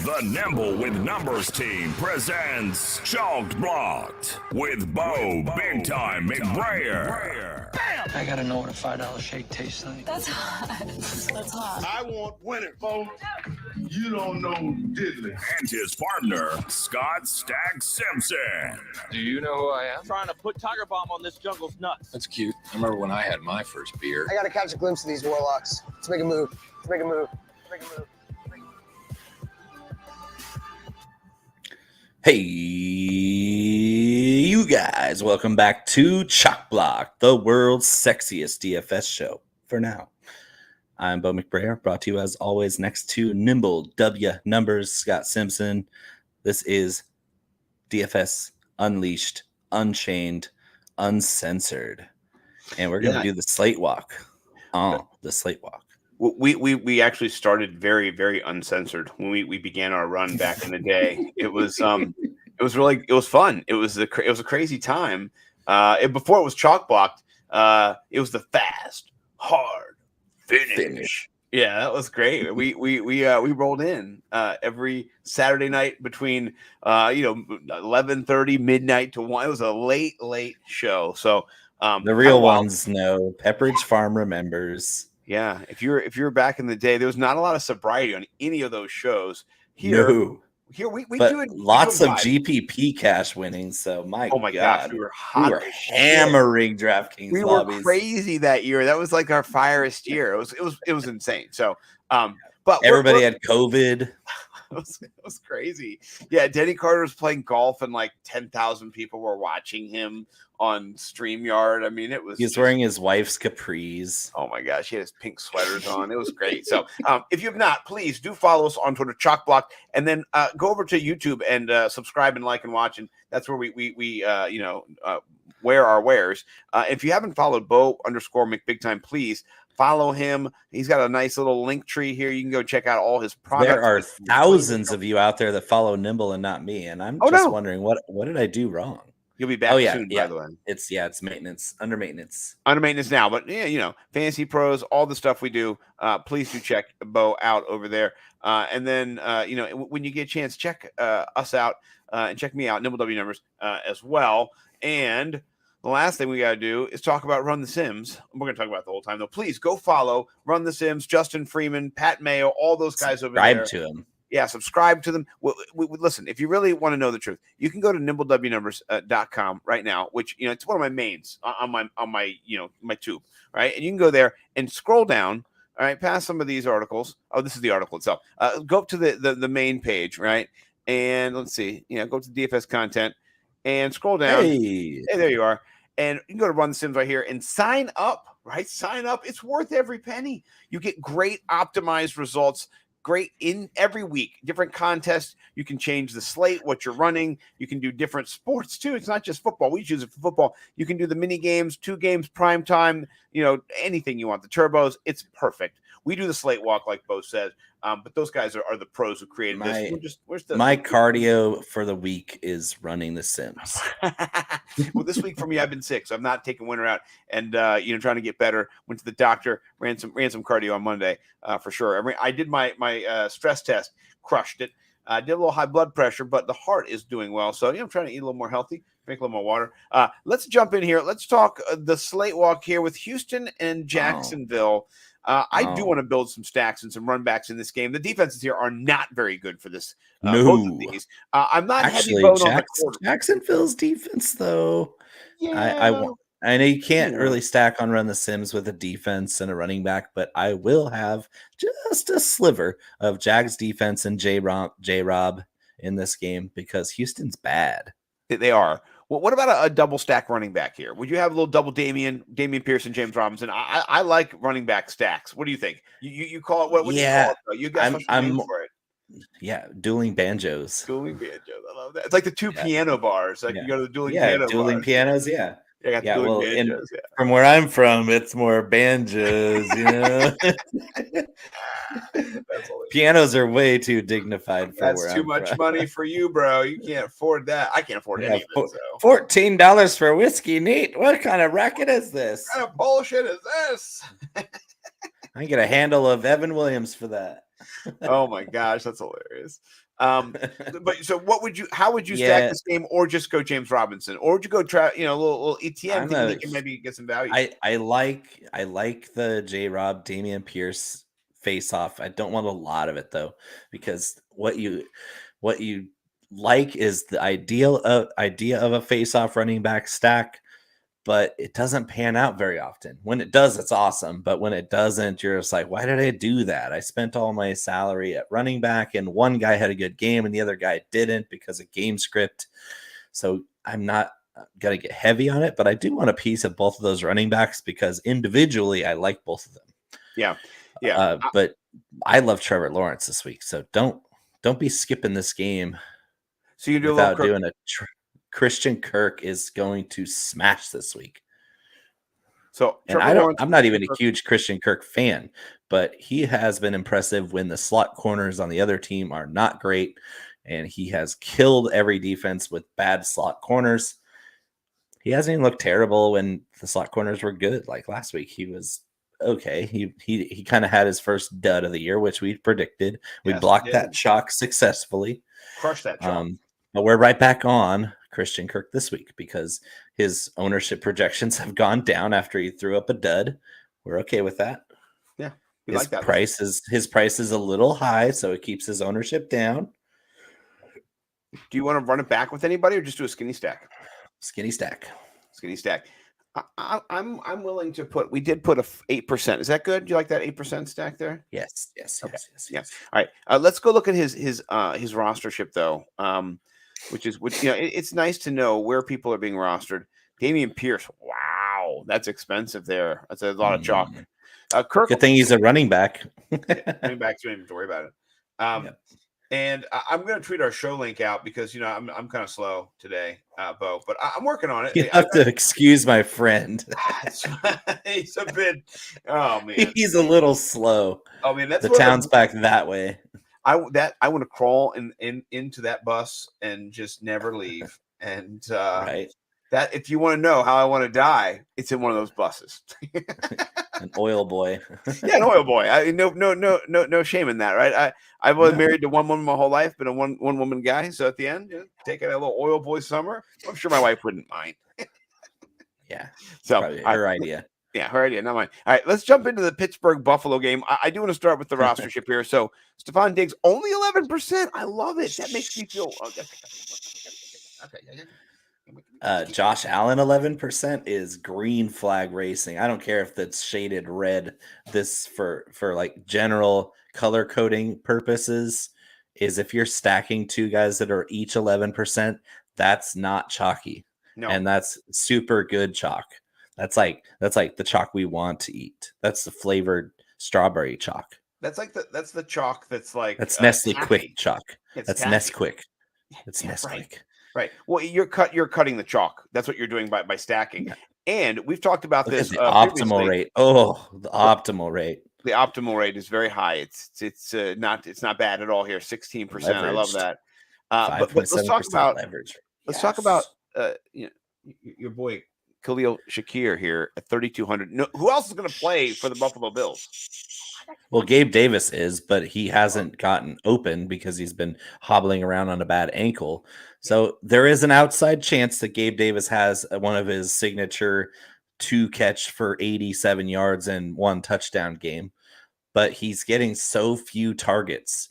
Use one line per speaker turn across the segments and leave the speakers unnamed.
The Nimble with Numbers team presents Chalked Blocked with Bo Big Time McBrayer.
Bam! I gotta know what a $5 shake tastes like.
That's hot. That's hot.
I want winning, Bo. You don't know diddly.
And his partner, Scott Stag Simpson.
Do you know who I am?
Trying to put Tiger Bomb on this jungle's nuts.
That's cute. I remember when I had my first beer.
I gotta catch a glimpse of these warlocks. Let's make a move. Let's make a move. Let's make a move.
Hey, you guys, welcome back to Chalk Block, the world's sexiest DFS show for now. I'm Bo McBrayer, brought to you as always next to Nimble W Numbers, Scott Simpson. This is DFS Unleashed, Unchained, Uncensored. And we're going to do the Slate Walk. The Slate Walk.
We actually started very, very uncensored when we began our run back in the day. It was fun. It was a crazy time. Before it was chalk blocked, it was the fast, hard finish. Yeah, that was great. We rolled in every Saturday night between 11:30 midnight to 1. It was a late show. So
the real ones know. Pepperidge Farm remembers.
Yeah, if you're back in the day, there was not a lot of sobriety on any of those shows. Here we do it.
Lots of GPP cash winnings. So my God,
we were hot.
We were hammering DraftKings.
We
lobbies.
Were craziest that year. That was like our fireest year. It was insane. So, but
everybody had COVID.
It was crazy. Yeah, Denny Carter was playing golf, and like 10,000 people were watching him on StreamYard. I mean,
He's wearing his wife's capris.
Oh my gosh, he had his pink sweaters on. It was great. So, if you have not, please do follow us on Twitter, Chalkblock, and then go over to YouTube and subscribe and like and watch. And that's where we wear our wares. If you haven't followed Bo_McBigtime, please follow him. He's got a nice little link tree here. You can go check out all his products.
There are thousands of you out there that follow Nimble and not me, and I'm wondering what did I do wrong?
You'll be back soon, by the way.
It's maintenance, under maintenance
now. But Fantasy Pros, all the stuff we do. Please do check Bo out over there. And then when you get a chance, check us out and check me out, Nimble W Numbers as well. And the last thing we got to do is talk about Run the Sims. We're going to talk about it the whole time, though. Please go follow Run the Sims, Justin Freeman, Pat Mayo, all those guys over there.
Subscribe to them.
Yeah, subscribe to them. Listen, if you really want to know the truth, you can go to nimblewnumbers.com right now, which it's one of my mains on my my tube, right? And you can go there and scroll down, all right, past some of these articles. Oh, this is the article itself. Go up to the main page, right? And let's see, go to DFS content and scroll down. Hey, there you are. And you can go to Run the Sims right here and sign up, right? Sign up. It's worth every penny. You get great optimized results. Great in every week, different contests. You can change the slate, what you're running. You can do different sports too. It's not just football. We choose it for football. You can do the mini games, 2 games, prime time, anything you want. The turbos, it's perfect. We do the slate walk, like Bo said, but those guys are the pros who created this.
My cardio for the week is running the Sims.
Well, this week for me, I've been sick, so I'm not taking winter out and trying to get better. Went to the doctor, ran some cardio on Monday for sure. I did my stress test, crushed it. Did a little high blood pressure, but the heart is doing well. So I'm trying to eat a little more healthy, drink a little more water. Let's jump in here. Let's talk the slate walk here with Houston and Jacksonville. I do want to build some stacks and some run backs in this game. The defenses here are not very good for this. Both of these. I'm not
actually
heavy on the quarter.
Jacksonville's defense, though.
Yeah.
I know you can't really stack on Run the Sims with a defense and a running back, but I will have just a sliver of Jags defense and J-Rob in this game because Houston's bad.
They are. Well, what about a double stack running back here? Would you have a little double Damian Pearson, James Robinson? I like running back stacks. What do you think? You call it what? What do you call it? Though? You guys I'm for it.
Yeah, dueling banjos.
Dueling banjos. I love that. It's like the 2 piano bars. Like you go to the dueling piano
dueling
bars.
Pianos. Yeah.
Well, banjos,
from where I'm from, it's more banjos. Pianos are way too dignified for
That's too much money for you, bro. You can't afford that. I can't afford any of it. So.
$14 for whiskey, neat. What kind of racket is this?
What kind of bullshit is this?
I get a handle of Evan Williams for that.
Oh my gosh, that's hilarious. But so how would you stack
Yeah.
this game, or just go James Robinson, or would you go a little ETN thinking he can maybe get some value?
I like the J Rob Damian Pierce face off. I don't want a lot of it though, because what you like is the idea of a face off running back stack, but it doesn't pan out very often. When it does, it's awesome. But when it doesn't, you're just like, why did I do that? I spent all my salary at running back, and one guy had a good game and the other guy didn't because of game script. So I'm not going to get heavy on it, but I do want a piece of both of those running backs because individually I like both of them.
Yeah.
But I love Trevor Lawrence this week. So don't be skipping this game.
So you do
without doing a Christian Kirk is going to smash this week.
So
and I'm not even a huge Christian Kirk fan, but he has been impressive when the slot corners on the other team are not great, and he has killed every defense with bad slot corners. He hasn't even looked terrible when the slot corners were good. Like last week, he was okay. He kind of had his first dud of the year, which we predicted. We blocked that chalk successfully.
Crushed that chalk.
But we're right back on Christian Kirk this week because his ownership projections have gone down after he threw up a dud. We're okay with that.
Yeah,
his price is a little high, so it keeps his ownership down.
Do you want to run it back with anybody, or just do a skinny stack?
Skinny stack.
I'm willing to put. We did put a 8%. Is that good? Do you like that 8% stack there?
Yes.
Yeah. All right. Let's go look at his rostership though. Which it's nice to know where people are being rostered. Damian Pierce. Wow, that's expensive there. That's a lot of chalk. Kirk.
Good thing he's a running back.
Running backs, don't even worry about it. And I'm going to tweet our show link out because I'm kind of slow today, Bo, but I'm working on it.
You have to excuse my friend.
He's a bit. Oh man,
he's a little slow.
Oh man, that's
the town's back that way.
I want to crawl into that bus and just never leave. And
right.
That if you want to know how I want to die, it's in one of those buses.
An oil boy.
Yeah, an oil boy. No shame in that, right? I've only married to one woman my whole life, been a one woman guy. So at the end, taking a little oil boy summer, I'm sure my wife wouldn't mind.
Yeah.
So
her idea.
Yeah, her idea, not mine. All right, let's jump into the Pittsburgh Buffalo game. I do want to start with the rostership here. So Stephon Diggs, only 11%. I love it. That makes me feel okay.
Josh Allen 11% is green flag racing. I don't care if that's shaded red. This for like general color coding purposes is if you're stacking two guys that are each 11%, that's not chalky.
No.
And that's super good chalk. That's like the chalk we want to eat. That's the flavored strawberry chalk.
That's the chalk that's like
that's Nestle
taffy.
Quick chalk.
That's
Nesquik. It's Nesquik.
Right. Well, you're cutting the chalk. That's what you're doing by stacking. Yeah. And we've talked about this.
The optimal rate. Oh, the optimal rate.
The optimal rate is very high. It's not bad at all here. 16%. I love that. But let's talk about leverage. Let's talk about your boy Khalil Shakir here at 3,200. No, who else is going to play for the Buffalo Bills?
Well, Gabe Davis is, but he hasn't gotten open because he's been hobbling around on a bad ankle. So there is an outside chance that Gabe Davis has one of his signature 2 catch for 87 yards and 1 touchdown game. But he's getting so few targets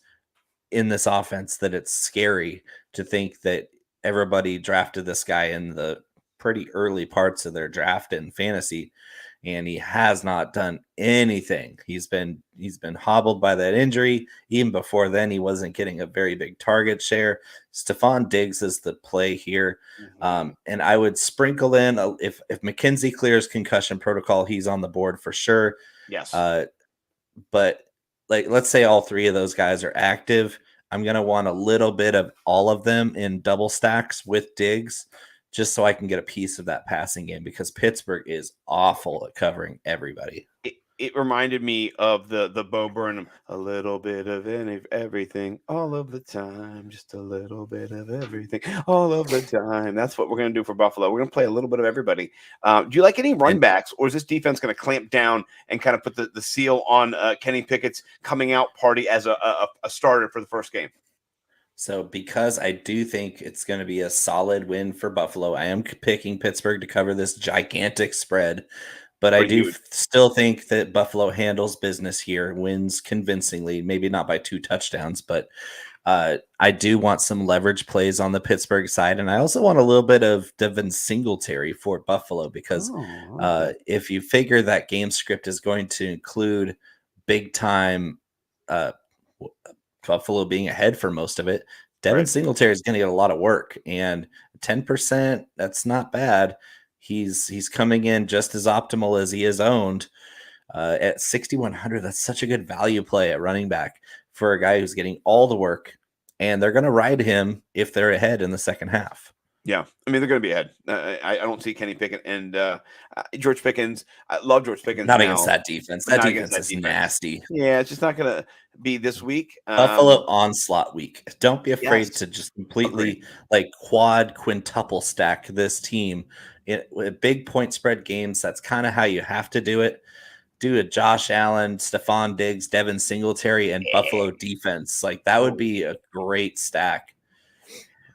in this offense that it's scary to think that everybody drafted this guy in the pretty early parts of their draft and fantasy, and he has not done anything. He's been hobbled by that injury. Even before then, he wasn't getting a very big target share. Stephon Diggs is the play here. And I would sprinkle in if McKenzie clears concussion protocol, he's on the board for sure.
Yes.
But like, let's say all 3 of those guys are active. I'm going to want a little bit of all of them in double stacks with Diggs, just so I can get a piece of that passing game because Pittsburgh is awful at covering everybody.
it reminded me of the Bo Burnham, a little bit of everything, all of the time, just a little bit of everything, all of the time. That's what we're going to do for Buffalo. We're going to play a little bit of everybody. Do you like any run backs, or is this defense going to clamp down and kind of put the seal on Kenny Pickett's coming out party as a starter for the first game?
So because I do think it's going to be a solid win for Buffalo, I am picking Pittsburgh to cover this gigantic spread. But I do still think that Buffalo handles business here, wins convincingly, maybe not by 2 touchdowns, but I do want some leverage plays on the Pittsburgh side. And I also want a little bit of Devin Singletary for Buffalo because if you figure that game script is going to include big time Buffalo being ahead for most of it, Devin Singletary is going to get a lot of work. And 10%, that's not bad. He's coming in just as optimal as he is owned at 6,100. That's such a good value play at running back for a guy who's getting all the work, and they're going to ride him if they're ahead in the second half.
Yeah, I mean, they're going to be ahead. I don't see Kenny Pickett and George Pickens. I love George Pickens.
Not against that defense. That defense is nasty.
Yeah, it's just not going to be this week.
Buffalo onslaught week. Don't be afraid to just completely quintuple stack this team. With big point spread games, that's kind of how you have to do it. Do a Josh Allen, Stephon Diggs, Devin Singletary, and Buffalo defense. Like that would be a great stack.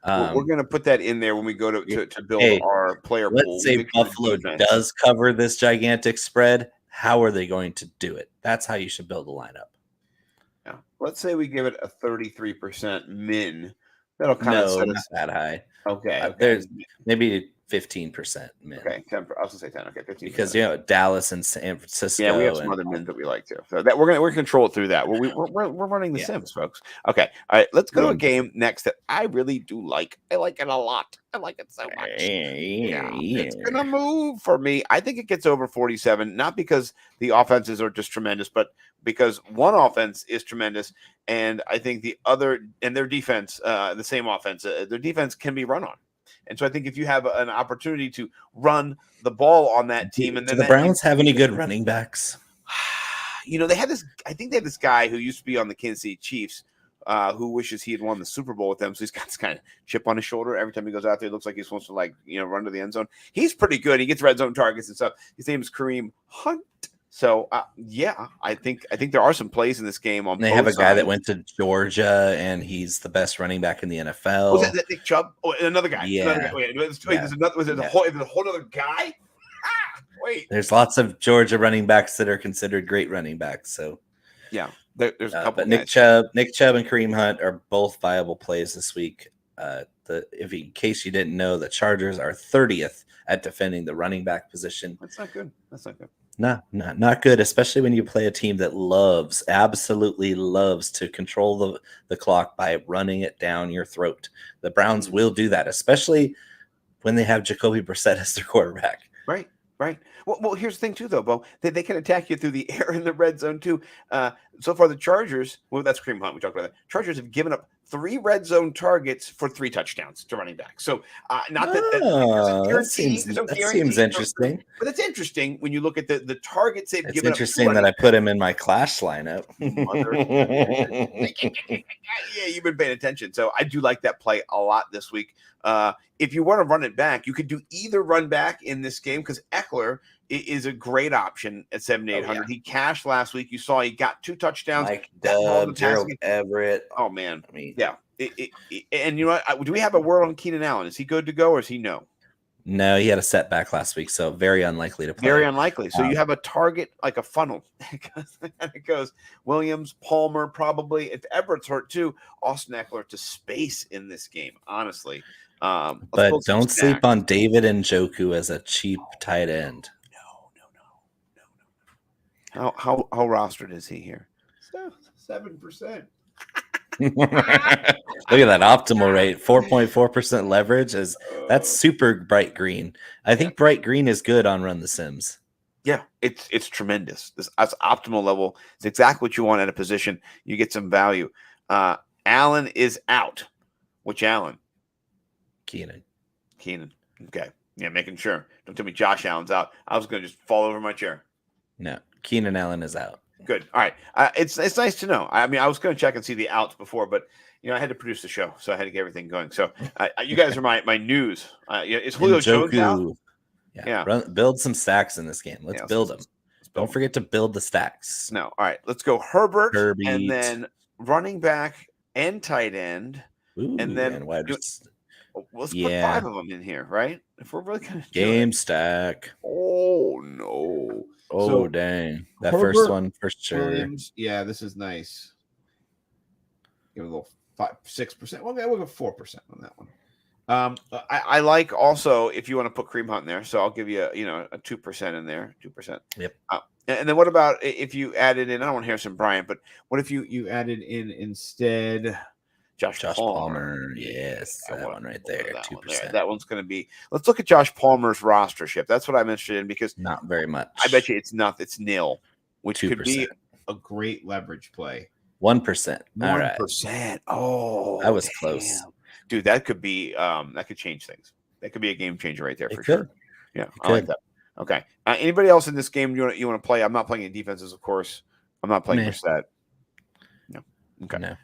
We're going to put that in there when we go to build our player pool.
Let's say Buffalo does cover this gigantic spread. How are they going to do it? That's how you should build a lineup.
Yeah. Let's say we give it a 33% min. That'll kind of set us
that high.
Okay.
There's maybe 15% min.
Okay, 10. I was gonna say 10. Okay, 15.
Because Dallas and San Francisco.
Yeah, we have some other mins that we like too. So that we're gonna control it through that. We're running the Sims, folks. Okay, all right. Let's go to a game next that I really do like. I like it a lot. I like it so much. It's gonna move for me. I think it gets over 47, not because the offenses are just tremendous, but because one offense is tremendous, and I think the other and their defense, the same offense, their defense can be run on. And so I think if you have an opportunity to run the ball on that team, and then
do the Browns have any good running backs?
They had this. I think they have this guy who used to be on the Kansas City Chiefs, who wishes he had won the Super Bowl with them. So he's got this kind of chip on his shoulder every time he goes out there. It looks like he's supposed to run to the end zone. He's pretty good. He gets red zone targets and stuff. His name is Kareem Hunt. So I think there are some plays in this game.
They have a guy that went to Georgia, and he's the best running back in the NFL.
Was that Nick Chubb? Oh, another guy.
Yeah.
Another guy. Wait, there's another. Was it a whole other guy? Wait.
There's lots of Georgia running backs that are considered great running backs. So
yeah, there's a couple.
But Nick Chubb, and Kareem Hunt are both viable plays this week. In case you didn't know, the Chargers are 30th at defending the running back position.
That's not good.
No, not good, especially when you play a team that absolutely loves to control the clock by running it down your throat. The Browns will do that, especially when they have Jacoby Brissett as their quarterback.
Right. Well, here's the thing too, though, Bo. They can attack you through the air in the red zone too. So far, the Chargers. Well, that's Kareem Hunt. We talked about that. Chargers have given up 3 red zone targets for 3 touchdowns to running back. So
that seems interesting.
But it's interesting when you look at the targets they've given up.
It's interesting that I put him in my Clash lineup.
Yeah, you've been paying attention. So I do like that play a lot this week. If you want to run it back, you could do either run back in this game because Eckler is a great option at 7,800. He cashed last week. You saw he got 2 touchdowns.
Like Gerald Everett.
Oh man, yeah. And you know what? Do we have a word on Keenan Allen? Is he good to go or is he no?
No, he had a setback last week, so very unlikely to play.
Very unlikely. So you have a target like a funnel. It goes Williams, Palmer, probably. If Everett's hurt too, Austin Eckler to space in this game, honestly.
But don't sleep on David Njoku as a cheap tight end.
No. How rostered is he here? 7%.
Look at that optimal rate, 4.4% leverage. That's super bright green. I think bright green is good on Run the Sims.
Yeah, it's tremendous. That's optimal level. It's exactly what you want at a position. You get some value. Allen is out. Which Allen?
Keenan.
Okay. Yeah, making sure. Don't tell me Josh Allen's out. I was going to just fall over my chair.
No. Keenan Allen is out.
Good. All right. It's nice to know. I mean, I was going to check and see the outs before, but I had to produce the show, so I had to get everything going. So you guys are my news. Is Julio Jones out?
Yeah. Build some stacks in this game. Let's build them. Don't forget to build the stacks.
No. All right. Let's go Herbert,
Herbie,
and then running back and tight end, and then let's put 5 of them in here, right? If we're really going to
game stack.
Oh no.
Oh,
so,
dang. That
Herbert,
first one for sure.
Williams, yeah, this is nice. Give it a little 6%. We'll go 4% on that one. I like also if you want to put Cream Hunt in there, so I'll give you a 2% in there, 2%.
Yep.
And then what about if you added in? I don't want Harrison Bryant, but what if you added in instead Josh Palmer?
Yes, that one right there, 2%.
That one's going to be. Let's look at Josh Palmer's rostership. That's what I'm interested in because
not very much.
I bet you it's not. It's nil, which
2%.
could be a great leverage play.
1%.
1%. Oh,
that was close,
dude. That could be. That could change things. That could be a game changer right there for sure. Yeah, I like that. Okay. Anybody else in this game you want to play? I'm not playing any defenses, of course. I'm not playing Brissett. No. Okay. No.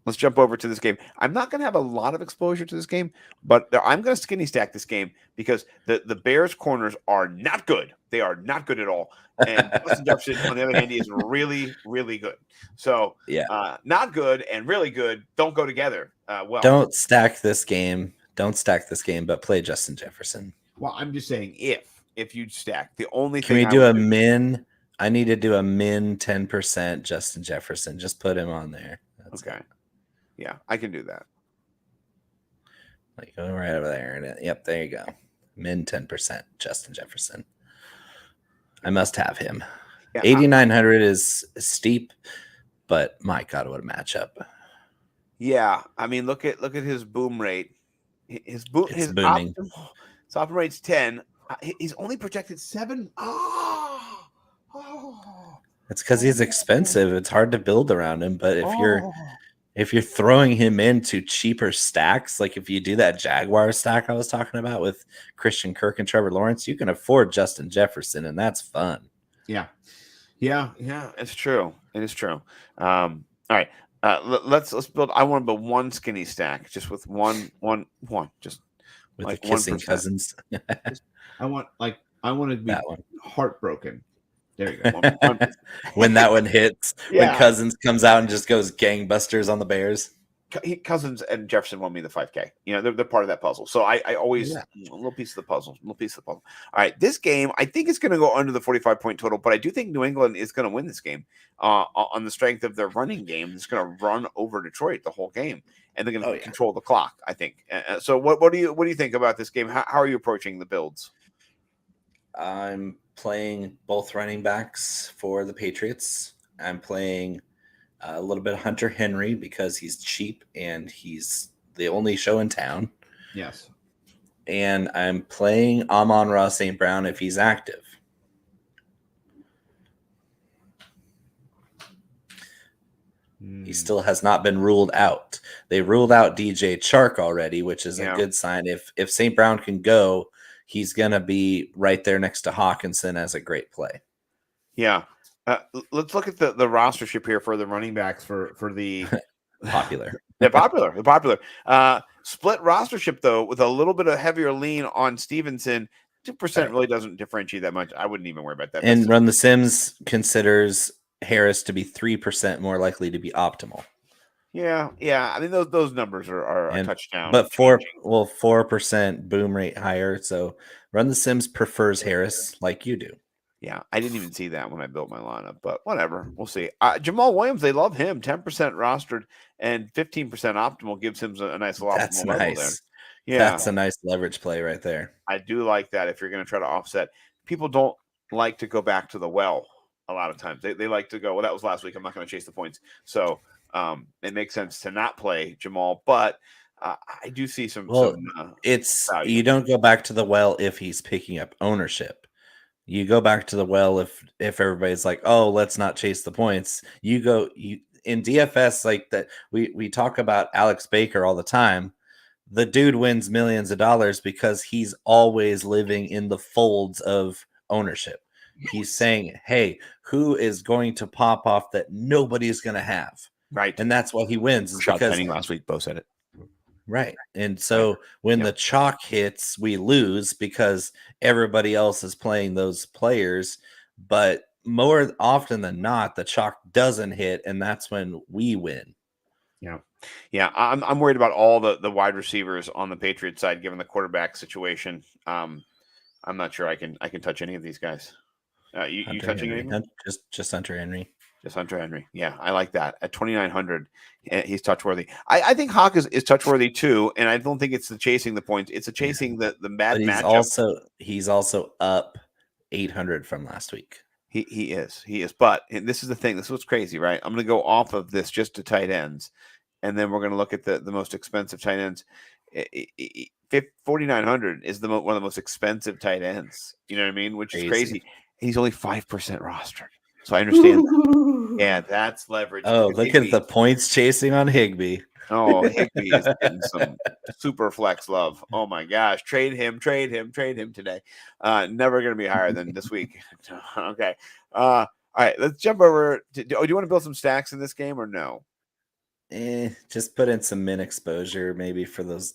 Let's jump over to this game. I'm not going to have a lot of exposure to this game, but I'm going to skinny stack this game because the Bears corners are not good. They are not good at all. And Justin Jefferson, on the other hand, he is really, really good. So, not good and really good don't go together well.
Don't stack this game, but play Justin Jefferson.
Well, I'm just saying if you stack, the only
thing. Can we do a min? I need to do a min 10% Justin Jefferson. Just put him on there.
That's okay. Yeah, I can do that.
Like go right over there. Yep, there you go. Min 10% Justin Jefferson. I must have him. Yeah, 8,900 is steep, but my God, what a matchup.
Yeah, I mean, look at his boom rate. His optimal rate's 10. He's only projected 7.
It's because he's expensive. It's hard to build around him. But if you're throwing him into cheaper stacks, like if you do that Jaguar stack I was talking about with Christian Kirk and Trevor Lawrence, you can afford Justin Jefferson, and that's fun.
Yeah, it's true. It is true. All right, let's build. I want to build one skinny stack, just with one, just
with like the kissing 1%. Cousins.
I want to be heartbroken. There you go.
When that one hits, when Cousins comes out and just goes gangbusters on the Bears.
Cousins and Jefferson won me the 5K. They're part of that puzzle. So I always a little piece of the puzzle. All right, this game I think it's going to go under the 45-point total, but I do think New England is going to win this game on the strength of their running game. It's going to run over Detroit the whole game, and they're going to control the clock. I think. So what do you think about this game? How are you approaching the builds?
I'm playing both running backs for the Patriots. I'm playing a little bit of Hunter Henry because he's cheap and he's the only show in town.
Yes.
And I'm playing Amon-Ra St. Brown if he's active. He still has not been ruled out. They ruled out DJ Chark already, which is a good sign. If St. Brown can go, he's going to be right there next to Hawkinson as a great play.
Yeah. Let's look at the rostership here for the running backs for the
popular.
They're popular. Split rostership, though, with a little bit of heavier lean on Stevenson. 2% really doesn't differentiate that much. I wouldn't even worry about that.
And Run the Sims considers Harris to be 3% more likely to be optimal.
Yeah. I mean, those numbers are a touchdown.
But 4% boom rate higher. So Run the Sims prefers Harris like you do.
Yeah, I didn't even see that when I built my lineup, but whatever. We'll see. Jamal Williams, they love him. 10% rostered and 15% optimal gives him a nice little optimal level there. Yeah,
that's a nice leverage play right there.
I do like that if you're going to try to offset. People don't like to go back to the well a lot of times. They like to go, well, that was last week. I'm not going to chase the points. So it makes sense to not play Jamal, but I do see some.
You don't go back to the well if he's picking up ownership. You go back to the well if everybody's like, oh, let's not chase the points. You in DFS like that. We talk about Alex Baker all the time. The dude wins millions of dollars because he's always living in the folds of ownership. He's saying, hey, who is going to pop off that nobody's going to have?
Right.
And that's why he wins.
Shot
Because
Penny last week, Bo said it.
right. And so when the chalk hits, we lose because everybody else is playing those players. But more often than not, the chalk doesn't hit, and that's when we win.
Yeah. I'm worried about all the wide receivers on the Patriots side, given the quarterback situation. I'm not sure I can touch any of these guys. You touching
Henry.
anyone?
Just Hunter Henry.
Just Hunter Henry. Yeah, I like that. At 2,900, he's touchworthy. I think Hawk is touchworthy too, and I don't think it's the chasing the points. It's the chasing the bad matchup.
He's also up 800 from last week.
He is. But this is the thing. This is what's crazy, right? I'm going to go off of this just to tight ends, and then we're going to look at the most expensive tight ends. 4,900 is one of the most expensive tight ends. You know what I mean? Which is crazy. He's only 5% rostered. So I understand that. Yeah, that's leverage.
Oh, look at the points chasing on Higbee.
Oh, Higbee is getting some super flex love. Oh my gosh. Trade him today. Never going to be higher than this week. Okay. All right. Let's jump over. Do you want to build some stacks in this game or no?
Just put in some min exposure, maybe for those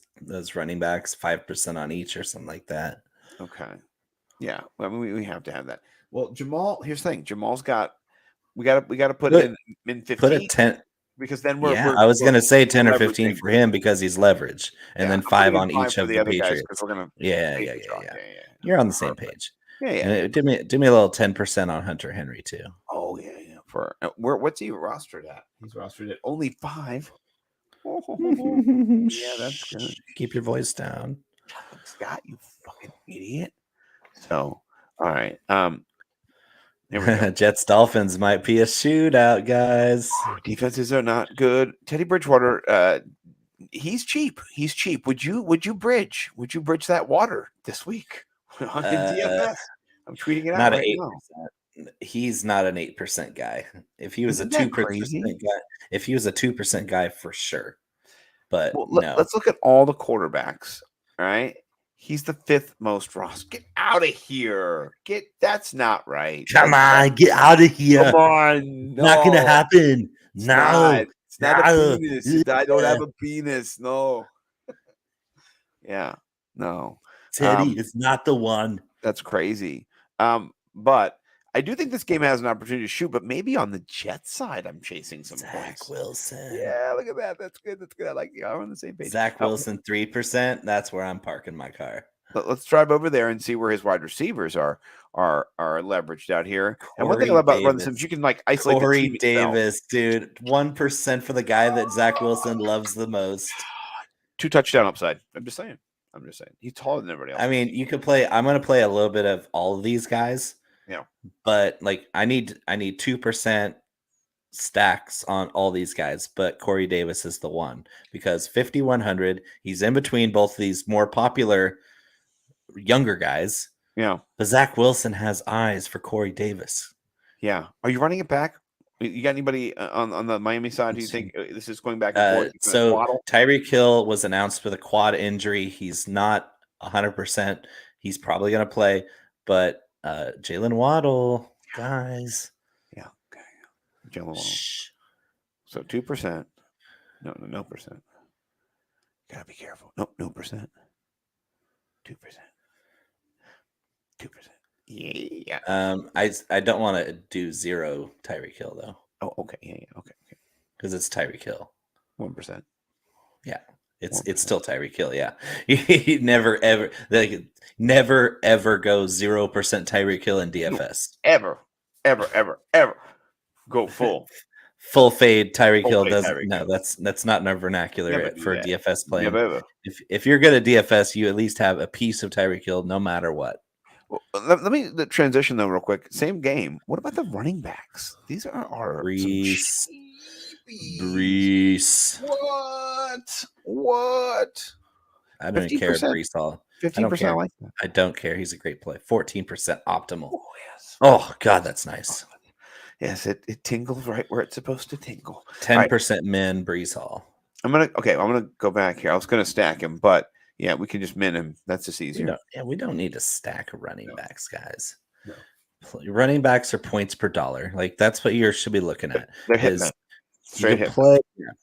running backs, 5% on each or something like that.
Okay. Yeah. Well, I mean, we have to have that. Well, Jamal, here's the thing. Jamal's got we got to put in min 15.
Put a 10
because then
I was going to say 10 or 15 for him because he's leverage, and then 5 on each of the Patriots. Yeah. You're on the same page.
Yeah.
And do me a little 10% on Hunter Henry too.
Oh yeah. For what's he rostered at? He's rostered at only 5. Yeah, that's good.
Keep your voice down,
Scott. You fucking idiot. So, all right. There we go.
Jets Dolphins might be a shootout, guys.
Defenses are not good. Teddy Bridgewater, he's cheap. Would you bridge? Would you bridge that water this week in DFS? I'm tweeting it out
not
right
8%.
now.
He's not an 8% guy. If he was a 2% guy, for sure. But no.
Let's look at all the quarterbacks. All right. He's the 5th most roster. Get out of here. That's not right.
Come on, get out of here.
Come on. No.
Not gonna happen. No.
It's not a penis. I don't have a penis. No. Yeah. No.
Teddy is not the one.
That's crazy. But I do think this game has an opportunity to shoot, but maybe on the Jets side, I'm chasing some
Zach
points.
Wilson.
Yeah, look at that. That's good. I like you. I'm on the same page.
Zach Wilson, 3%. That's where I'm parking my car.
Let's drive over there and see where his wide receivers are leveraged out here. And one thing about Run Sims, you can isolate
Corey
the team
Davis, dude. 1% for the guy that Zach Wilson loves the most.
2 touchdown upside. I'm just saying. He's taller than everybody else.
I mean, you could play. I'm going to play a little bit of all of these guys.
Yeah.
But I need 2% stacks on all these guys, but Corey Davis is the one because 5,100, he's in between both of these more popular younger guys.
Yeah.
But Zach Wilson has eyes for Corey Davis.
Yeah. Are you running it back? You got anybody on the Miami side who you think this is going back and forth?
So Tyreek Hill was announced with a quad injury. He's not 100%. He's probably going to play, but Jalen Waddle, guys.
Yeah. Okay. Jalen Waddle. So 2%. No percent. Gotta be careful. No percent. 2%. 2%. Yeah.
I don't want to do 0 Tyreek Hill though.
Oh, okay. Yeah. Okay.
Because it's Tyreek Hill.
1%.
Yeah. It's still Tyreek Hill, yeah. You never ever go 0% Tyreek Hill in DFS.
Ever go full
fade Tyreek Hill doesn't. No, that's not in our vernacular for DFS playing. If you're good at DFS, you at least have a piece of Tyreek Hill, no matter what.
Well, let me transition though real quick. Same game. What about the running backs? These are
Brees.
What?
I don't even care if Brees Hall.
15%. I like that.
I don't care. He's a great play. 14% optimal.
Oh, yes.
Oh God, that's nice.
Yes, it tingles right where it's supposed to tingle.
10% min Brees Hall.
I'm gonna go back here. I was gonna stack him, but yeah, we can just min him. That's just easier.
We don't need to stack running backs, guys.
No.
running backs are points per dollar. Like that's what you should be looking at.
They're hitting
is
it. Straight
you
hit.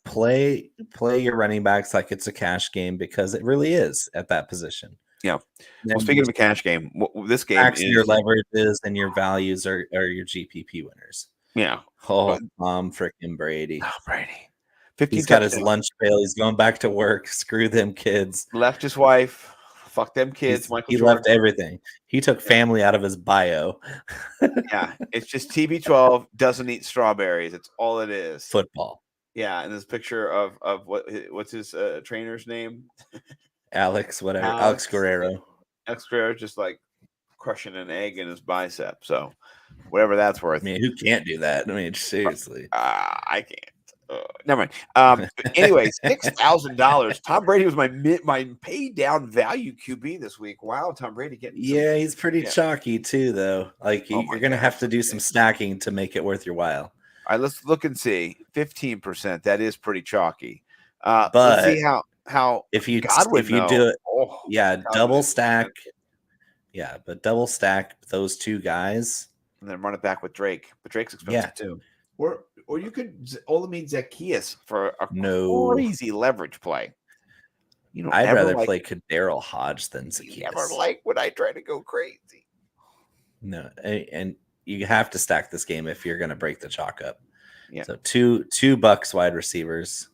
play your running backs like it's a cash game because it really is at that position.
Yeah.
Then
Well, speaking of a cash game, this game is
your leverages and your values are your GPP winners.
yeah.
Oh, freaking Brady.
Oh, Brady. 15
He's got his
touchdowns.
lunch pail. He's going back to work. Screw them kids.
Left his wife. Fuck them kids.
He left everything. He took family out of his bio.
Yeah, it's just TB12 doesn't eat strawberries. It's all it is.
Football.
Yeah, and this picture of what's his trainer's name?
Alex Guerrero.
Alex Guerrero just like crushing an egg in his bicep. So whatever that's worth.
I mean, who can't do that? I mean, seriously.
I can't. Never mind. Anyway, $6,000. Tom Brady was my pay down value QB this week. Wow, Tom Brady getting
he's pretty chalky too, though. Like you're gonna have to do some stacking to make it worth your while.
All right, let's look and see. 15%. That is pretty chalky.
But
let's see how
if you
know.
do it, double stack. Yeah, but double stack those two guys
and then run it back with Drake. But Drake's expensive too. Or you could Olamide Zacchaeus for a crazy leverage play.
I'd rather play Kadarrell Hodge than Zacchaeus.
Never like when I try to go crazy.
No, and you have to stack this game if you're going to break the chalk up.
Yeah.
So two Bucks wide receivers,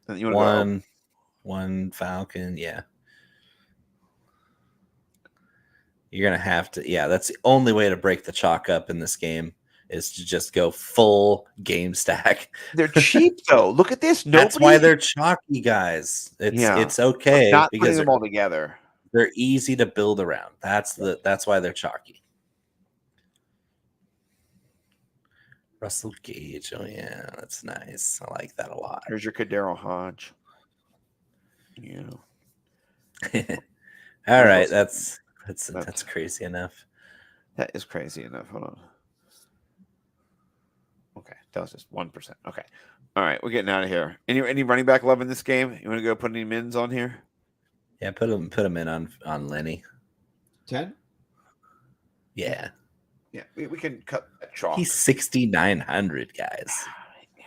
one
Falcon. Yeah. You're going to have to. Yeah, that's the only way to break the chalk up in this game. Is to just go full game stack.
They're cheap though. Look at this.
That's why they're chalky, guys. It's okay
not
because
them all together.
They're easy to build around. That's why they're chalky. Russell Gage. Oh yeah, that's nice. I like that a lot.
Here's your Kadarrell Hodge. Yeah.
All right, that's crazy enough.
That is crazy enough. Hold on. Okay, that was just 1%. Okay, all right, we're getting out of here. Any running back love in this game? You want to go put any mins on here?
Yeah, put him in on Lenny.
10.
Yeah,
we can cut that chalk.
He's 6,900 guys.
Yeah.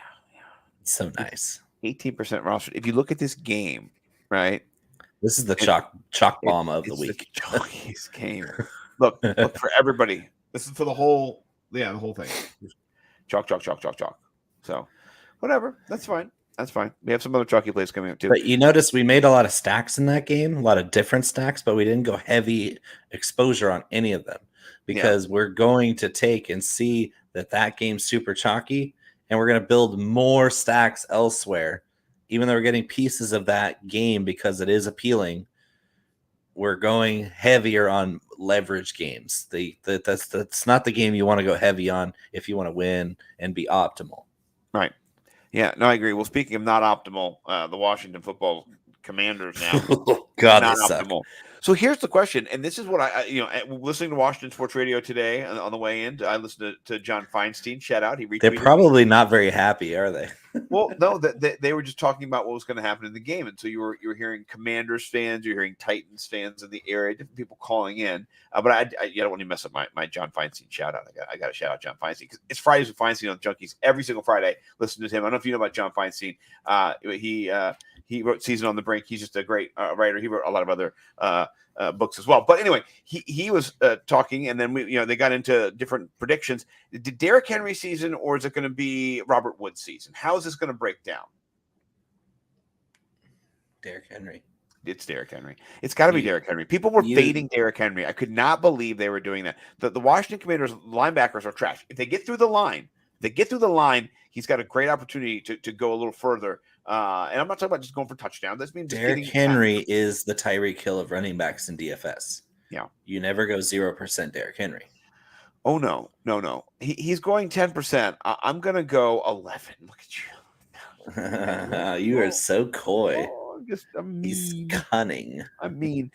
It's so nice.
18% roster. If you look at this game, right?
This is the chalk bomb of the week.
The chalkiest game. Look for everybody. This is for the whole thing. Chalk. So, whatever. That's fine. We have some other chalky plays coming up too.
But you notice we made a lot of stacks in that game, a lot of different stacks, but we didn't go heavy exposure on any of them because we're going to take and see that game's super chalky, and we're going to build more stacks elsewhere. Even though we're getting pieces of that game because it is appealing, we're going heavier on leverage games. That's not the game you want to go heavy on if you want to win and be optimal.
Right. Yeah, no, I agree. Well, speaking of not optimal, the Washington Football Commanders now
God,
not optimal. So here's the question, and this is what I listening to Washington Sports Radio today on the way in. I listened to John Feinstein. Shout out, he retweeted.
They're probably not very happy, are they?
Well, no, they were just talking about what was going to happen in the game, and so you were hearing Commanders fans, you're hearing Titans fans in the area, different people calling in. But I don't want to mess up my John Feinstein shout out. I got to shout out John Feinstein because it's Fridays with Feinstein on Junkies every single Friday. Listen to him. I don't know if you know about John Feinstein. He wrote Season on the Brink. He's just a great writer. He wrote a lot of other books as well. But anyway, he was talking, and then they got into different predictions. Did Derrick Henry season, or is it going to be Robert Woods season? How is this going to break down?
Derrick Henry.
It's Derrick Henry. It's got to be Derrick Henry. People were fading Derrick Henry. I could not believe they were doing that. The Washington Commanders linebackers are trash. If they get through the line, he's got a great opportunity to go a little further. And I'm not talking about just going for touchdowns. That means
Derrick Henry is the Tyreek Hill of running backs in DFS.
Yeah.
You never go 0% Derrick Henry.
Oh, no. He's going 10%. I'm going to go 11. Look
at you. You are so coy. He's cunning.
I mean,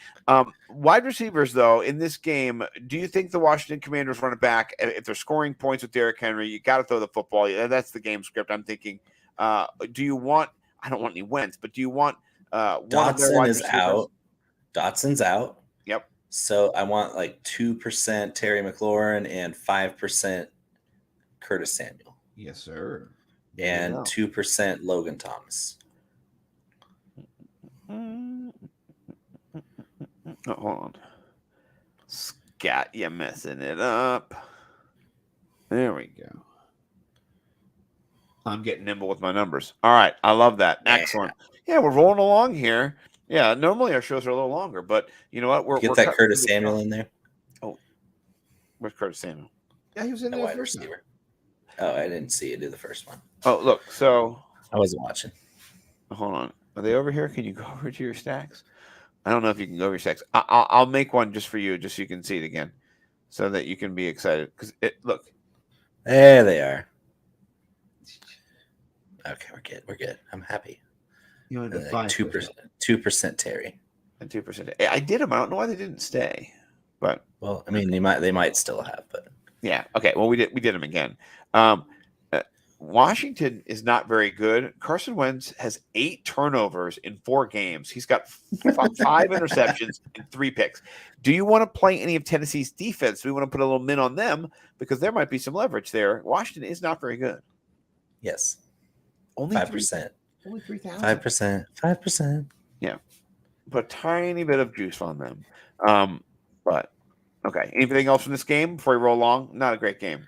wide receivers, though, in this game, do you think the Washington Commanders run it back? If they're scoring points with Derrick Henry, you got to throw the football. That's the game script. I'm thinking, do you want – I don't want any Wentz, but do you want one of their wide receivers?
Dotson's out.
Yep.
So I want like 2% Terry McLaurin and 5% Curtis Samuel.
Yes, sir.
And 2% Logan Thomas.
Oh, hold on. Scott, you're messing it up. There we go. I'm getting nimble with my numbers. All right. I love that. Excellent. Yeah, we're rolling along here. Yeah, normally our shows are a little longer, but you know what? We're
Get that Curtis Samuel in there.
Oh, where's Curtis Samuel?
Yeah, he was in
The
there
wide
first
receiver. Oh, I didn't see you do the first one.
Oh, look. So
I wasn't watching.
hold on. Are they over here? Can you go over to your stacks? I don't know if you can go over your stacks. I'll make one just for you, just so you can see it again, so that you can be excited. Because look.
There they are. Okay, we're good. We're good. I'm happy.
You wanted to
like 2% Terry.
And 2%. I did them. I don't know why they didn't stay. But
well, I mean, they might still have, but
yeah. Okay. Well, we did them again. Washington is not very good. Carson Wentz has 8 turnovers in 4 games. He's got 5 interceptions and 3 picks. Do you want to play any of Tennessee's defense? We want to put a little min on them because there might be some leverage there. Washington is not very good.
Yes.
Only
5%.
Only 3,000.
5%. 5%.
Yeah. Put a tiny bit of juice on them. But okay. Anything else from this game before we roll along? Not a great game.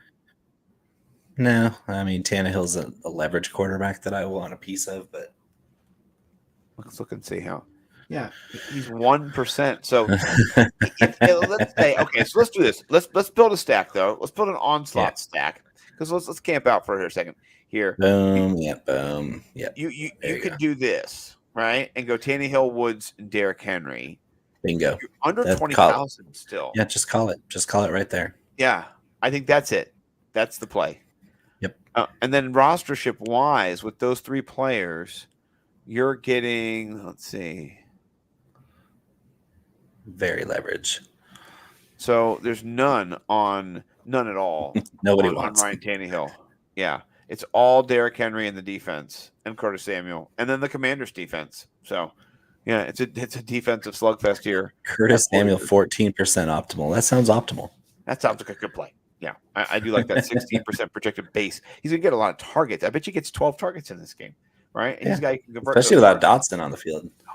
No, I mean Tannehill's a leverage quarterback that I want a piece of, but
let's look and see how.
Yeah,
he's 1%. So let's say okay. So let's do this. Let's build a stack though. Let's build an onslaught stack because let's camp out for a second here.
Boom. Boom. Yeah.
You could do this right and go Tannehill, Woods, and Derrick Henry.
Bingo.
You're under 20,000 still.
Yeah, just call it. Just call it right there.
Yeah, I think that's it. That's the play.
Yep.
And then rostership wise, with those 3 players, you're getting, let's see,
very leverage.
So there's none at all.
Nobody
on
wants
Ryan Tannehill. Yeah. It's all Derrick Henry in the defense and Curtis Samuel. And then the Commanders defense. So yeah, it's a defensive slugfest here.
Curtis Samuel 14% optimal. That sounds optimal.
That sounds like a good play. Yeah, I do like that 16% projected base. He's gonna get a lot of targets. I bet he gets 12 targets in this game, right? And he's a guy who can convert,
especially without Dotson on the field.
Oh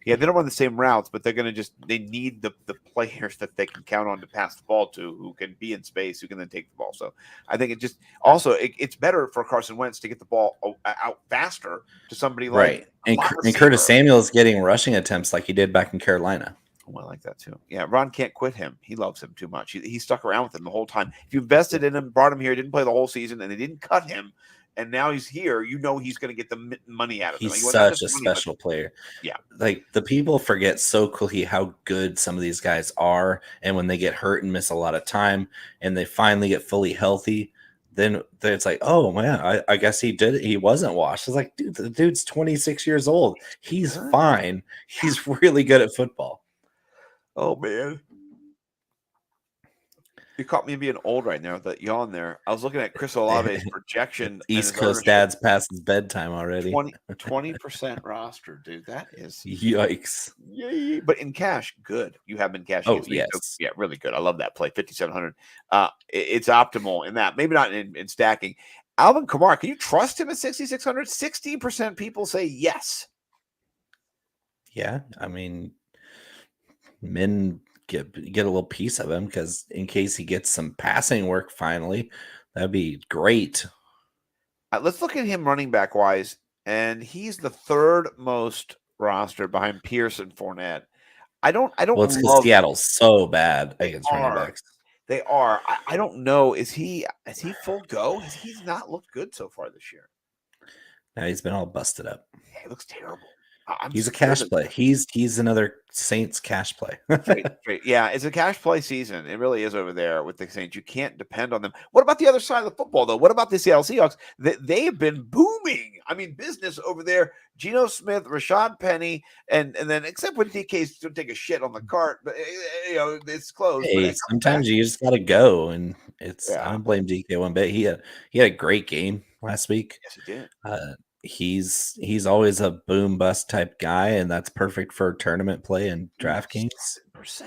yeah, they don't run the same routes, but they're gonna they need the players that they can count on to pass the ball to, who can be in space, who can then take the ball. So I think it's better for Carson Wentz to get the ball out faster to somebody like
and Curtis Samuel is getting rushing attempts like he did back in Carolina.
Oh, I like that too. Yeah, Ron can't quit him. He loves him too much. He stuck around with him the whole time. If you invested in him, brought him here, didn't play the whole season, and they didn't cut him, and now he's here, you know he's going to get the money out of him.
He's such a special player.
Yeah.
Like, the people forget so quickly how good some of these guys are, and when they get hurt and miss a lot of time, and they finally get fully healthy, then it's like, oh, man, I guess he wasn't washed. It's like, dude, the dude's 26 years old. He's fine. He's really good at football.
Oh, man. You caught me being old right now with that yawn there. I was looking at Chris Olave's projection.
East Coast dad's past his bedtime already.
20% roster, dude. That is
yikes.
Yay. But in cash, good. You have been cash.
Oh, yes.
So, yeah, really good. I love that play. 5,700. It's optimal in that. Maybe not in stacking. Alvin Kamara, can you trust him at 6,600? 16% people say yes.
Yeah, I mean, men get a little piece of him because in case he gets some passing work finally, that'd be great.
Let's look at him running back wise, and he's the 3rd most rostered behind Pierce and Fournette. I don't. Well,
it's because Seattle's so bad against running backs.
They are. I don't know. Is he full go? He's not looked good so far this year.
No, he's been all busted up.
Yeah, he looks terrible.
He's a cash play. He's another Saints cash play.
Great. Yeah, it's a cash play season. It really is over there with the Saints. You can't depend on them. What about the other side of the football, though? What about the Seattle Seahawks? They have been booming. I mean, business over there. Geno Smith, Rashad Penny, and then except when DK's to take a shit on the cart, but it's closed.
Hey, sometimes you just gotta go, and it's. I don't blame DK one bit. He had a great game last week.
Yes, he did.
He's always a boom bust type guy, and that's perfect for tournament play and DraftKings.
7%.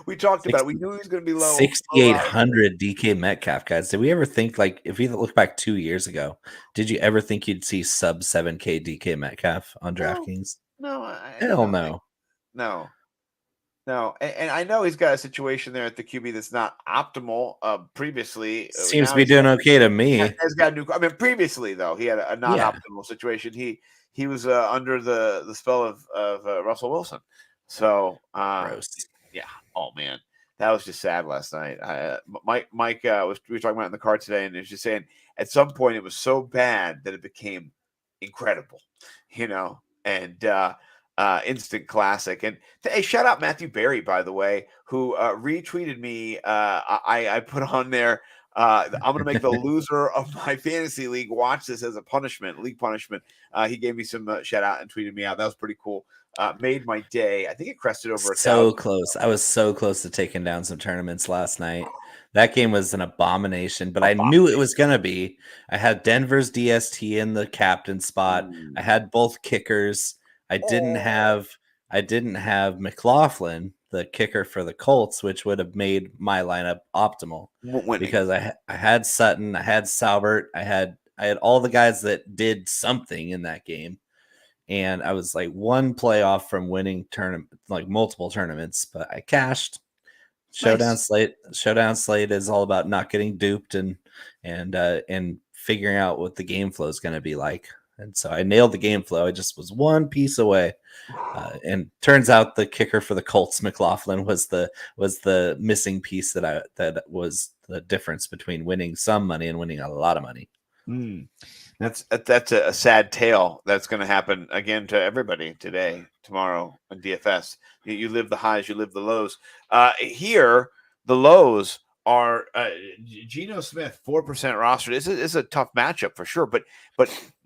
We talked about it. We knew he was going to be low.
6,800 DK Metcalf, guys. Did we ever think, like, if we look back 2 years ago, did you ever think you'd see sub 7K DK Metcalf on DraftKings?
No,
Hell no.
No, and I know he's got a situation there at the QB that's not optimal. Previously,
Seems to be doing okay to me.
Has got a new. I mean, previously though, he had a not optimal situation. He was under the spell of Russell Wilson. So,
Gross.
Yeah. Oh man, that was just sad last night. Mike we were talking about it in the car today, and he was just saying at some point it was so bad that it became incredible, and. Instant classic. And hey, shout out Matthew Berry, by the way, who retweeted me. I put on there, I'm going to make the loser of my fantasy league watch this as a league punishment. He gave me some shout out and tweeted me out. That was pretty cool. Made my day. I think it crested over 1,000.
Close. I was so close to taking down some tournaments last night. That game was an abomination, but I knew it was going to be. I had Denver's DST in the captain spot. I had both kickers. I didn't have McLaughlin, the kicker for the Colts, which would have made my lineup optimal because I had Sutton, I had Saubert, I had all the guys that did something in that game, and I was like one playoff from winning multiple tournaments, but I cashed. Showdown Slate is all about not getting duped and figuring out what the game flow is going to be like. And so I nailed the game flow. I just was one piece away. And turns out the kicker for the Colts, McLaughlin, was the missing piece that was the difference between winning some money and winning a lot of money.
That's a sad tale that's going to happen again to everybody today, tomorrow in DFS. You live the highs, you live the lows. Here, the lows are Geno Smith, 4% rostered. This is a tough matchup for sure, but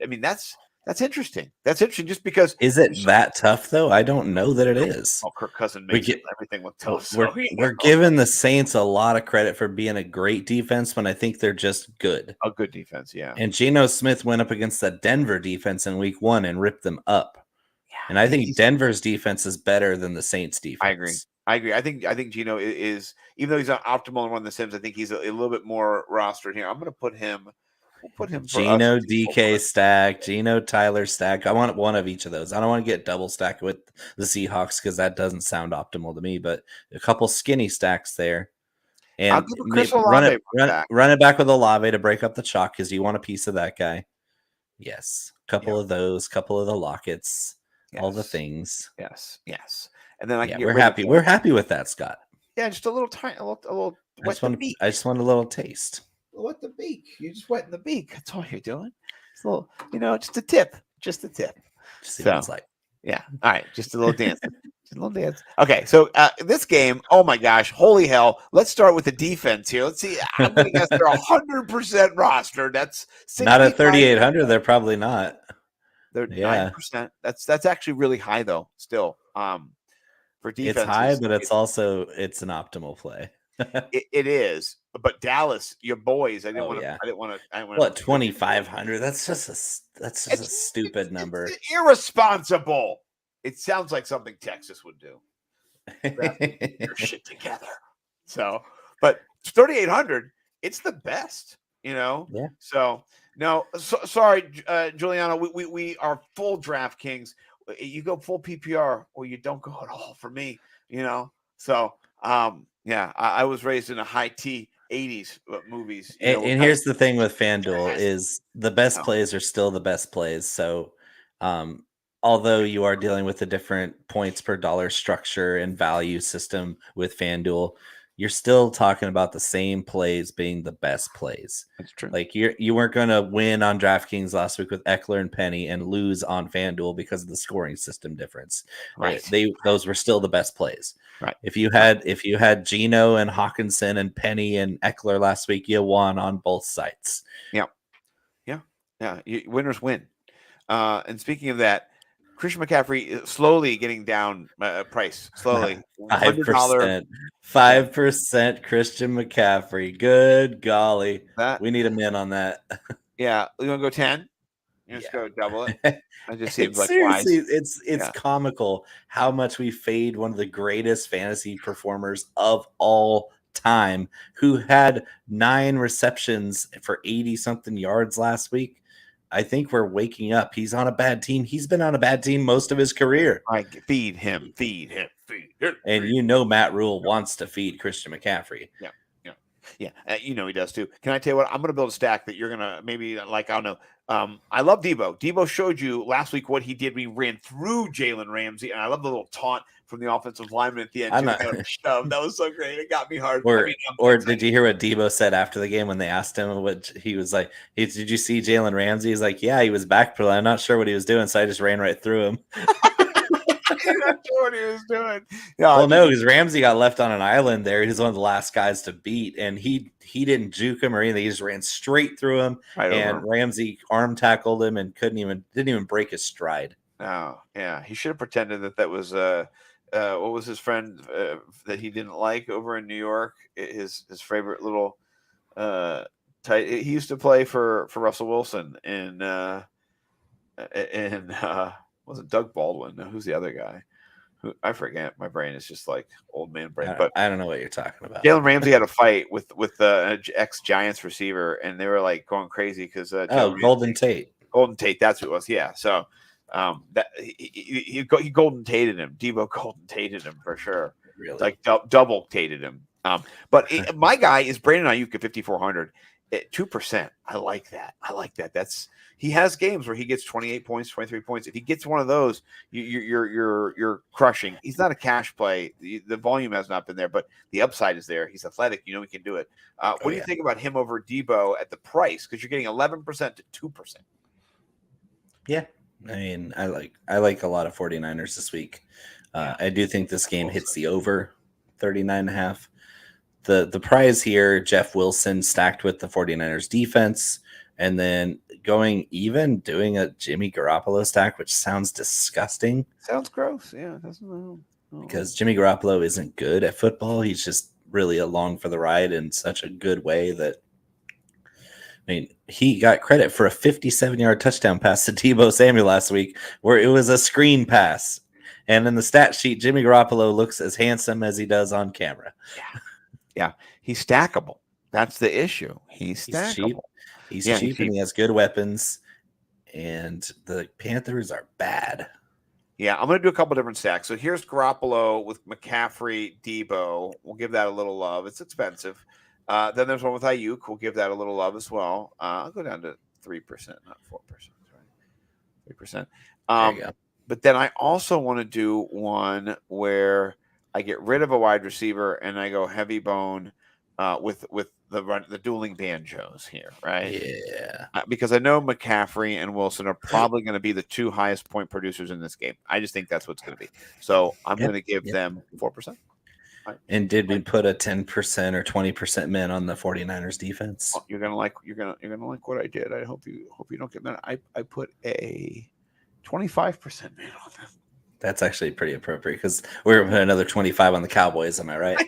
I mean that's interesting. That's interesting just because.
Is it that tough though? I don't know that it is.
Oh, Kirk Cousins makes everything look tough.
We're giving the Saints a lot of credit for being a great defense when I think they're just good.
A good defense, yeah.
And Geno Smith went up against the Denver defense in week 1 and ripped them up. Yeah, and I think Denver's defense is better than the Saints defense.
I agree. I think Geno is, even though he's not optimal in one of the sims, I think he's a little bit more rostered here. I'm going to put him. We'll put him.
Geno DK stack, Geno Tyler stack. I want one of each of those. I don't want to get double stacked with the Seahawks because that doesn't sound optimal to me. But a couple skinny stacks there, and run it back with Olave to break up the chalk because you want a piece of that guy. Yes, couple of those, couple of the Lockets, all the things.
Yes. And then
we're happy. We're happy with that, Scott.
Yeah, just a little tiny, a little.
I just want a little taste.
Wet the beak. You're just wetting the beak. That's all you're doing. It's a little, just a tip. Just a tip.
Just see what it's like.
Yeah. All right. Just a little dance. Just a little dance. Okay. So this game, oh my gosh, holy hell. Let's start with the defense here. Let's see. I'm going to guess they're 100% roster. That's
not at 3,800. They're probably not.
They're 9%. That's actually really high though. Still. For defense,
it's high, but it's an optimal play.
it is, but Dallas, your boys. I didn't want to.
What 2,500? That's just a stupid number.
It's irresponsible. It sounds like something Texas would do. Your shit together. So, but 3,800. It's the best. Yeah. So no, sorry, Juliano. We are full DraftKings. You go full PPR or you don't go at all for me, So, I was raised in a high T 80s movies.
And here's the thing with FanDuel is the best plays are still the best plays. So, although you are dealing with a different points per dollar structure and value system with FanDuel, you're still talking about the same plays being the best plays.
That's true.
Like you weren't going to win on DraftKings last week with Eckler and Penny and lose on FanDuel because of the scoring system difference.
Right.
Those were still the best plays.
Right.
If you had Geno and Hawkinson and Penny and Eckler last week, you won on both sides.
Yeah. Winners win. And speaking of that, Christian McCaffrey slowly getting down price. Slowly.
5%. 5% Christian McCaffrey. Good golly. We need him in on that.
Yeah. You want to go 10? You just
Yeah.
go double it. It just seems
It's
like
seriously,
wise.
it's comical how much we fade one of the greatest fantasy performers of all time, who had 9 receptions for 80 something yards last week. I think we're waking up. He's on a bad team. He's been on a bad team most of his career.
Feed him.
And you know Matt Rule wants to feed Christian McCaffrey.
Yeah, he does too. Can I tell you what? I'm going to build a stack that you're going to maybe like. I don't know. I love Debo. Debo showed you last week what he did. We ran through Jalen Ramsey, and I love the little taunt from the offensive lineman at the end. That was so great. It got me hard.
Or did you hear what Debo said after the game when they asked him what he was like? Did you see Jalen Ramsey? He's like, yeah, he was back, but I'm not sure what he was doing, so I just ran right through him.
I'm not sure what he was doing.
Well, no, because Ramsey got left on an island there. He's one of the last guys to beat, and he didn't juke him or anything. He just ran straight through him, and Ramsey arm tackled him and didn't even break his stride.
Oh, yeah. He should have pretended that was what was his friend that he didn't like over in New York? His favorite little tight. He used to play for Russell Wilson and wasn't Doug Baldwin? No, who's the other guy? Who I forget. My brain is just like old man brain. But
I don't know what you're talking about.
Jalen Ramsey had a fight with the ex Giants receiver, and they were like going crazy because
Golden Tate.
Golden Tate, that's who it was. Yeah, so that he Golden Tated him. Debo Golden Tated him for sure.
Really,
like double Tated him. But my guy is Brandon Ayuk at 5,400 at 2%. I like that. He has games where he gets 28 points, 23 points. If he gets one of those, you're crushing. He's not a cash play. The volume has not been there, but the upside is there. He's athletic. He can do it. What do you think about him over Debo at the price? Because you're getting 11% to 2%.
Yeah. I mean, I like a lot of 49ers this week. I do think this game hits the over 39.5. The prize here, Jeff Wilson stacked with the 49ers defense, and then going even doing a Jimmy Garoppolo stack, which sounds disgusting.
Sounds gross. Yeah, it doesn't know.
Because Jimmy Garoppolo isn't good at football. He's just really along for the ride in such a good way that, I mean, he got credit for a 57-yard touchdown pass to Deebo Samuel last week where it was a screen pass. And in the stat sheet, Jimmy Garoppolo looks as handsome as he does on camera.
Yeah. He's stackable. That's the issue. He's stackable.
He's cheap and he has good weapons. And the Panthers are bad.
Yeah, I'm going to do a couple different stacks. So here's Garoppolo with McCaffrey, Debo. We'll give that a little love. It's expensive. Then there's one with Ayuk. We'll give that a little love as well. I'll go down to 3%, not 4%. Right? 3%. But then I also want to do one where I get rid of a wide receiver and I go heavy bone with the dueling banjos here, right?
Yeah.
Because I know McCaffrey and Wilson are probably going to be the 2 highest point producers in this game. I just think that's what's going to be. So I'm going to give them 4%.
And did we put a 10% or 20% min on the 49ers defense?
You're gonna like what I did. I hope you don't get mad. I put a 25% min on them.
That's actually pretty appropriate because we're gonna put another 25 on the Cowboys. Am I right?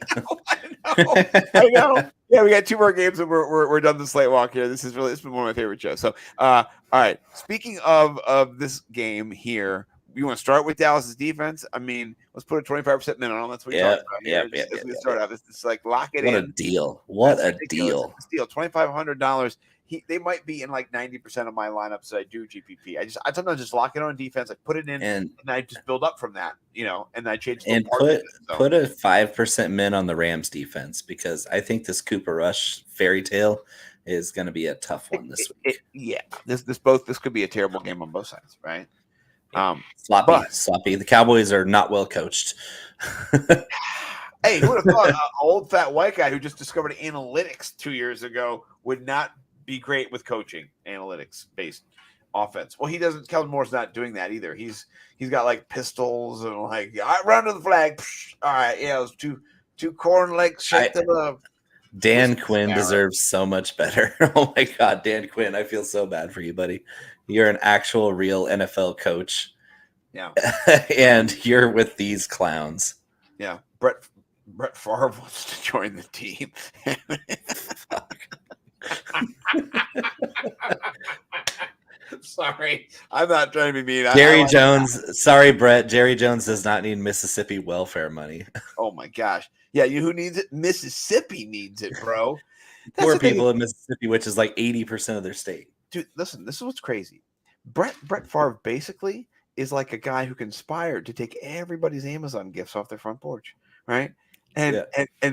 I know. Yeah, we got 2 more games and we're done the slate walk here. It's been one of my favorite shows. So, all right. Speaking of this game here, you want to start with Dallas's defense? I mean, let's put a 25% min on. That's what we're talking about here. We start off. It's like lock it in.
What a deal! What a deal!
$2,500. They might be in like 90% of my lineups that I do GPP. I sometimes just lock it on defense. I put it in, and I just build up from that, and I change.
And put a 5% min on the Rams defense because I think this Cooper Rush fairy tale is going to be a tough one this week.
This could be a terrible game on both sides, right?
Sloppy. The Cowboys are not well coached.
Hey, who would have thought an old fat white guy who just discovered analytics 2 years ago would not be great with coaching analytics based offense? Well, he doesn't. Kellen Moore's not doing that either. He's got like pistols and like, all right, run to the flag. Psh, all right, yeah, it was two corn legs shaped to the.
Dan Quinn deserves so much better. Oh my God, Dan Quinn, I feel so bad for you, buddy. You're an actual real NFL coach.
Yeah.
And you're with these clowns.
Yeah. Brett Favre wants to join the team. Sorry, I'm not trying to be mean.
Jerry Jones. Sorry, Brett. Jerry Jones does not need Mississippi welfare money.
Oh my gosh. Yeah, who needs it? Mississippi needs it, bro.
Poor people in Mississippi, which is like 80% of their state.
Dude, listen, this is what's crazy. Brett Favre basically is like a guy who conspired to take everybody's Amazon gifts off their front porch, right? And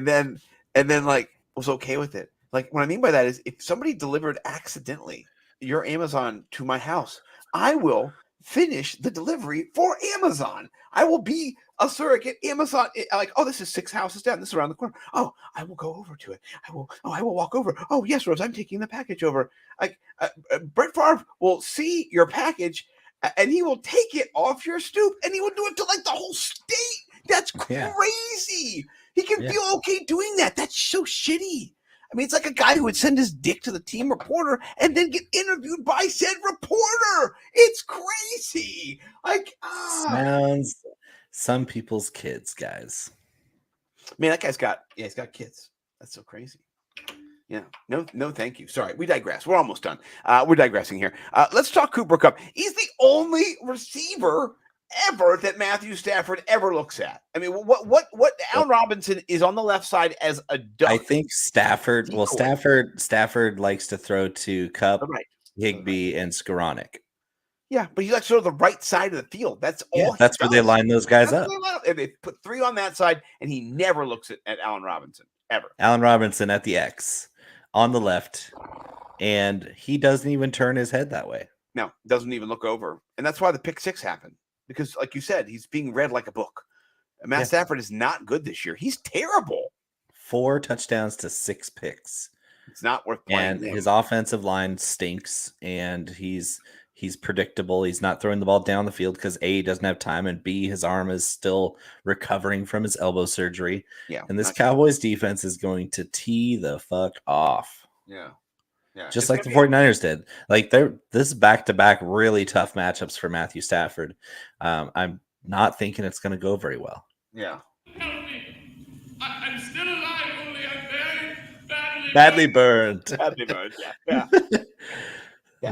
then like was okay with it. Like what I mean by that is if somebody delivered accidentally your Amazon to my house, I will finish the delivery for Amazon. I will be a surrogate Amazon. Like, oh, this is 6 houses down. This is around the corner. Oh, I will go over to it. I will walk over. Oh, yes, Rose, I'm taking the package over. Like, Brett Favre will see your package and he will take it off your stoop and he will do it to like the whole state. That's crazy. He can feel okay doing that. That's so shitty. I mean, it's like a guy who would send his dick to the team reporter and then get interviewed by said reporter. It's crazy. Like,
sounds some people's kids, guys.
Man, that guy's got kids. That's so crazy. Yeah. No, thank you. Sorry, we digress. We're almost done. We're digressing here. Let's talk Cooper Kupp. He's the only receiver ever that Matthew Stafford ever looks at. I mean, what Allen Robinson is on the left side as a duck.
I think Stafford likes to throw to Kupp, Higbee, and Skoranek.
Yeah, but he's like sort of the right side of the field. That's all.
That's where they line those guys up.
They put 3 on that side, and he never looks at Allen Robinson ever.
Allen Robinson at the X on the left, and he doesn't even turn his head that way.
No, doesn't even look over, and that's why the pick 6 happened. Because, like you said, he's being read like a book. Matt Stafford is not good this year. He's terrible.
4 touchdowns to 6 picks.
It's not worth playing.
And his offensive line stinks, and he's predictable. He's not throwing the ball down the field because A, he doesn't have time, and B, his arm is still recovering from his elbow surgery.
Yeah.
And this Cowboys defense is going to tee the fuck off.
Yeah. Yeah,
just like the 49ers did. Like this is back-to-back really tough matchups for Matthew Stafford. I'm not thinking it's going to go very well.
Yeah.
Help me. I'm still alive, only I'm very
badly burned.
Badly burned, yeah.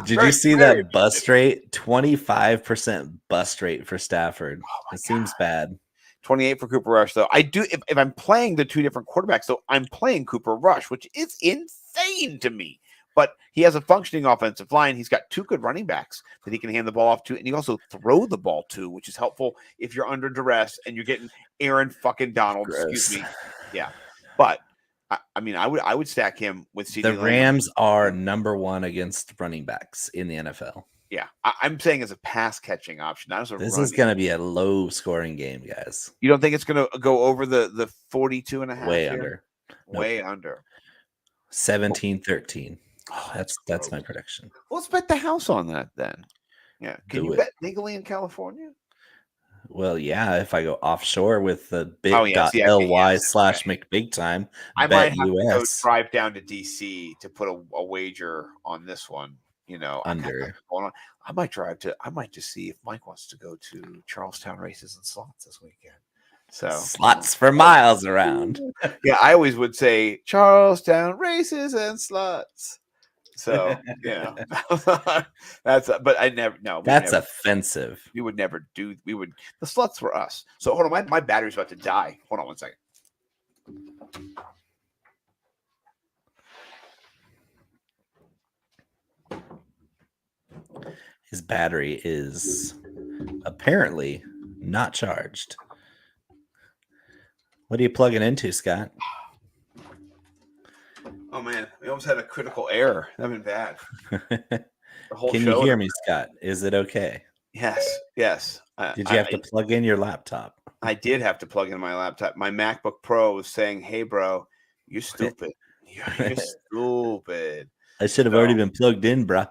Did you see that bust rate? 25% bust rate for Stafford. It seems bad.
28 for Cooper Rush, though. I do if I'm playing the 2 different quarterbacks, though, I'm playing Cooper Rush, which is insane to me. But he has a functioning offensive line. He's got 2 good running backs that he can hand the ball off to, and he also throw the ball to, which is helpful if you're under duress and you're getting Aaron fucking Donald.
Gross.
Excuse me. Yeah, but I mean, I would stack him with CD.
The Rams are number 1 against running backs in the NFL.
Yeah, I'm saying as a pass catching option, not as a.
This is going to be a low scoring game, guys.
You don't think it's going to go over the 42 and a half?
Way
here?
under.
Way under.
17-13. Oh, that's my prediction.
Let's bet the house on that then. Yeah. Can you bet legally in California?
Well, yeah, if I go offshore with the big .ly / make big time,
I might have to go drive down to DC to put a wager on this one. You know,
under.
I might just see if Mike wants to go to Charlestown Races and Slots this weekend. So
slots for miles around.
Yeah, I always would say Charlestown Races and Slots. So yeah, but I never. No,
that's offensive.
We would never do. The sluts were us. So hold on, my battery's about to die. Hold on 1 second.
His battery is apparently not charged. What are you plugging into, Scott?
Oh man, we almost had a critical error. That'd been bad.
Can you hear me, Scott? Is it okay?
Yes.
Did you have to plug in your laptop?
I did have to plug in my laptop. My MacBook Pro was saying, "Hey, bro, you're stupid. You're stupid."
I should have already been plugged in, bro.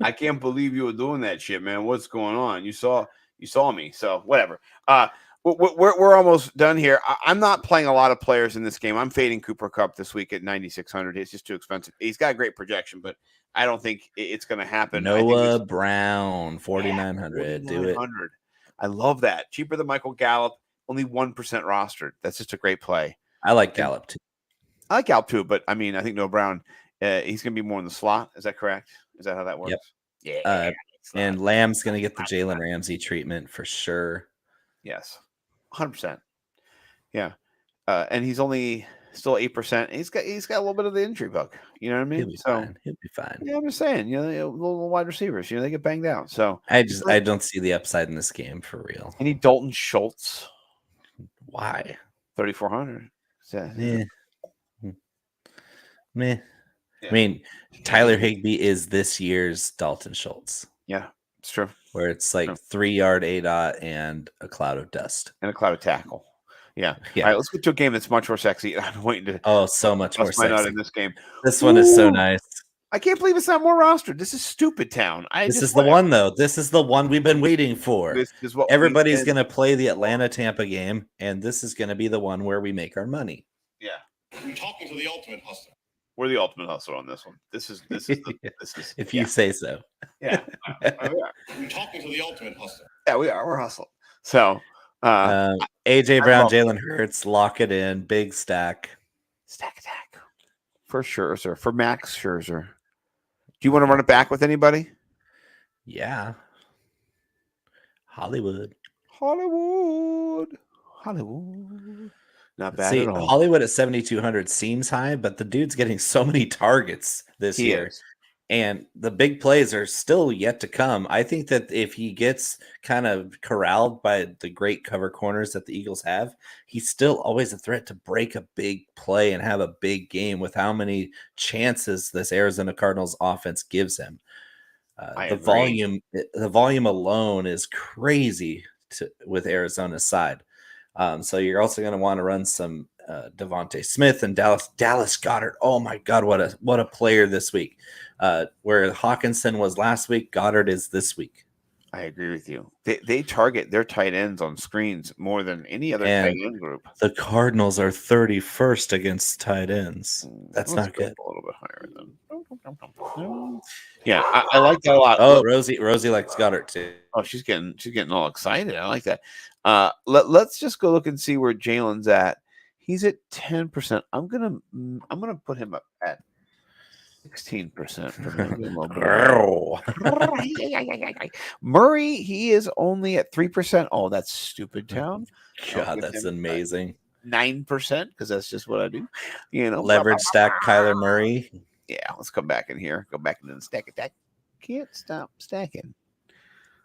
I can't believe you were doing that shit, man. What's going on? You saw me. So whatever. We're almost done here. I'm not playing a lot of players in this game. I'm fading Cooper Kupp this week at 9,600. It's just too expensive. He's got a great projection, but I don't think it's going to happen.
Noah Brown, 4,900. Do it.
I love that. Cheaper than Michael Gallup. Only 1% rostered. That's just a great play.
I like Gallup too.
I like Gallup too, but I mean, I think Noah Brown, he's going to be more in the slot. Is that correct? Is that how that works?
Yep. And Lamb's going to get the Jalen Ramsey treatment for sure.
Yes, 100%. Yeah, and he's only still 8%. He's got a little bit of the injury bug. You know what I mean?
He'll be fine. He'll be fine.
Yeah, I'm just saying. Little wide receivers. They get banged out. So
I don't see the upside in this game for real.
Any Dalton Schultz?
Why?
3,400.
Meh. Meh. Yeah. I mean, Tyler Higbee is this year's Dalton Schultz.
Yeah, it's true.
Where it's like 3-yard ADOT and a cloud of dust.
And a cloud of tackle. Yeah. All right, let's get to a game that's much more sexy. I'm waiting to.
Oh, so much more sexy
in this game.
This one is so nice.
I can't believe it's not more rostered. This is stupid town.
This is the one, though. This is the one we've been waiting for.
This is what
everybody's going to play the Atlanta-Tampa game, and this is going to be the one where we make our money.
Yeah.
You're talking to the ultimate hustler.
We're the ultimate hustler on this one. This is
if you say so.
Yeah.
You're talking to the ultimate hustler.
Yeah, we are. We're hustling. So
AJ Brown, Jalen Hurts, lock it in, big stack.
Stack attack. For Scherzer, for Max Scherzer. Do you want to run it back with anybody?
Yeah. Hollywood.
Not bad at all.
Hollywood at 7,200 seems high, but the dude's getting so many targets this year. And the big plays are still yet to come. I think that if he gets kind of corralled by the great cover corners that the Eagles have, he's still always a threat to break a big play and have a big game with how many chances this Arizona Cardinals offense gives him. The volume alone is crazy with Arizona's side. So you're also going to want to run some Devontae Smith and Dallas Goedert. Oh my God, what a player this week. Where Hawkinson was last week, Goddard is this week.
I agree with you. They target their tight ends on screens more than any other tight end group.
The Cardinals are 31st against tight ends. That's not good.
A little bit higher than. Yeah, I like that a lot.
Oh, Rosie likes Goddard too.
Oh, she's getting all excited. I like that. Let's just go look and see where Jalen's at. He's at 10%. I'm gonna put him up at 16%. Murray, he is only at 3%. Oh, that's stupid town.
God, that's amazing.
9%, because that's just what I do.
Leverage stack Kyler Murray.
Yeah, let's come back in here. Go back into the stack attack. Can't stop stacking.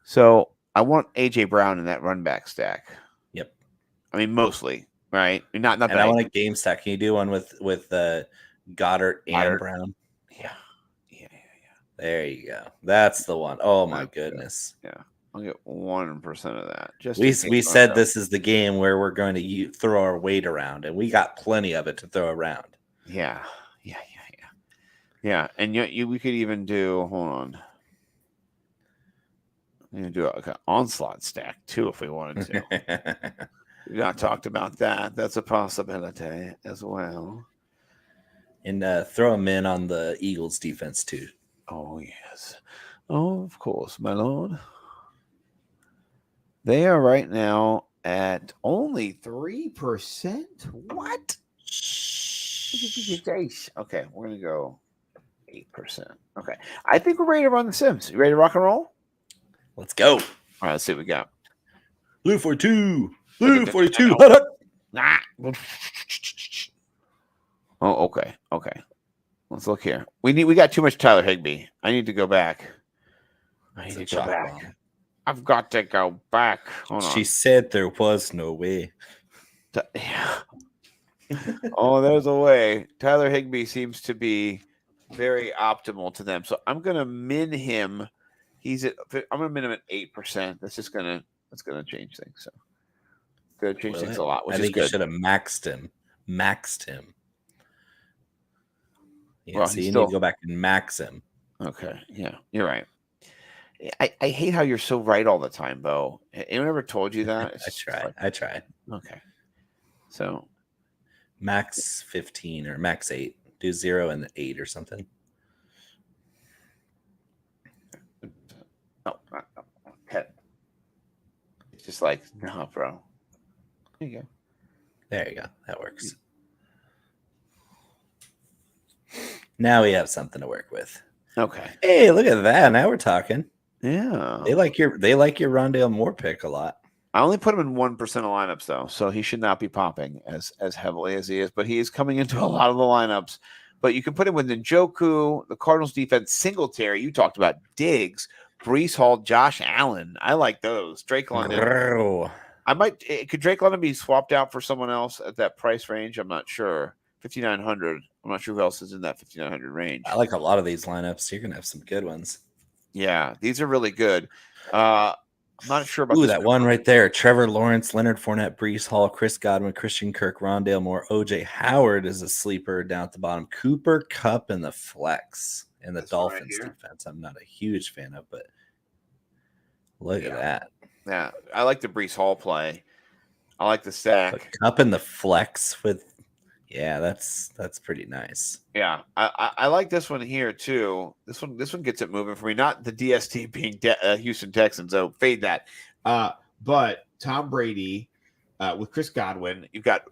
So I want AJ Brown in that run back stack.
Yep.
I mean, mostly, right? Not
and I want a game stack. Can you do one with Goddard and Brown?
Yeah.
There you go. That's the one. Oh my goodness.
Yeah. I'll get 1% of that.
We said this is the game where we're going to throw our weight around, and we got plenty of it to throw around.
Yeah. And we could even do. Hold on. We can do an onslaught stack too if we wanted to. We've not talked about that. That's a possibility as well.
And throw them in on the Eagles defense too.
Oh, yes. Oh, of course, my lord. They are right now at only 3%. What? Okay, we're going to go 8%. Okay. I think we're ready to run the Sims. You ready to rock and roll?
Let's go.
All right, let's see what we got.
Blue 42. Blue 42.
Oh, okay. Let's look here. We got too much Tyler Higbee. I need to go back. I've got to go back. Hold on.
She said there was no way.
Oh, there's a way. Tyler Higbee seems to be very optimal to them. So I'm gonna min him. I'm gonna min him at 8%. That's gonna change things. So gonna change things a lot, which
I think
is good.
You should have maxed him. Yeah, so you need to go back and max him.
Okay. Yeah, you're right. I hate how you're so right all the time, Bo. Anyone ever told you that?
I try.
Okay. So
max 15 or max 8. Do 0 and 8 or something.
No. It's just like, no, bro. There you go.
There you go. That works. Now we have something to work with.
Okay.
Hey, look at that. Now we're talking.
Yeah.
They like your Rondale Moore pick a lot.
I only put him in 1% of lineups though, so he should not be popping as heavily as he is. But he is coming into a lot of the lineups. But you can put him with Njoku, the Cardinals defense, Singletary. You talked about Diggs, Brees Hall, Josh Allen. I like those. Drake London.
Bro.
Could Drake London be swapped out for someone else at that price range? I'm not sure. 5,900. I'm not sure who else is in that 5,900 range.
I like a lot of these lineups. You're gonna have some good ones.
Yeah, these are really good. I'm not sure about
that one right there. Trevor Lawrence, Leonard Fournette, Brees Hall, Chris Godwin, Christian Kirk, Rondale Moore, OJ Howard is a sleeper down at the bottom. Cooper Kupp in the flex in the Dolphins defense. I'm not a huge fan of, but look at that.
Yeah, I like the Brees Hall play. I like the stack.
Kupp in the flex with, that's pretty nice.
Yeah, I like this one here too. This one gets it moving for me. Not the DST being Houston Texans, so fade that. But Tom Brady with Chris Godwin. You've got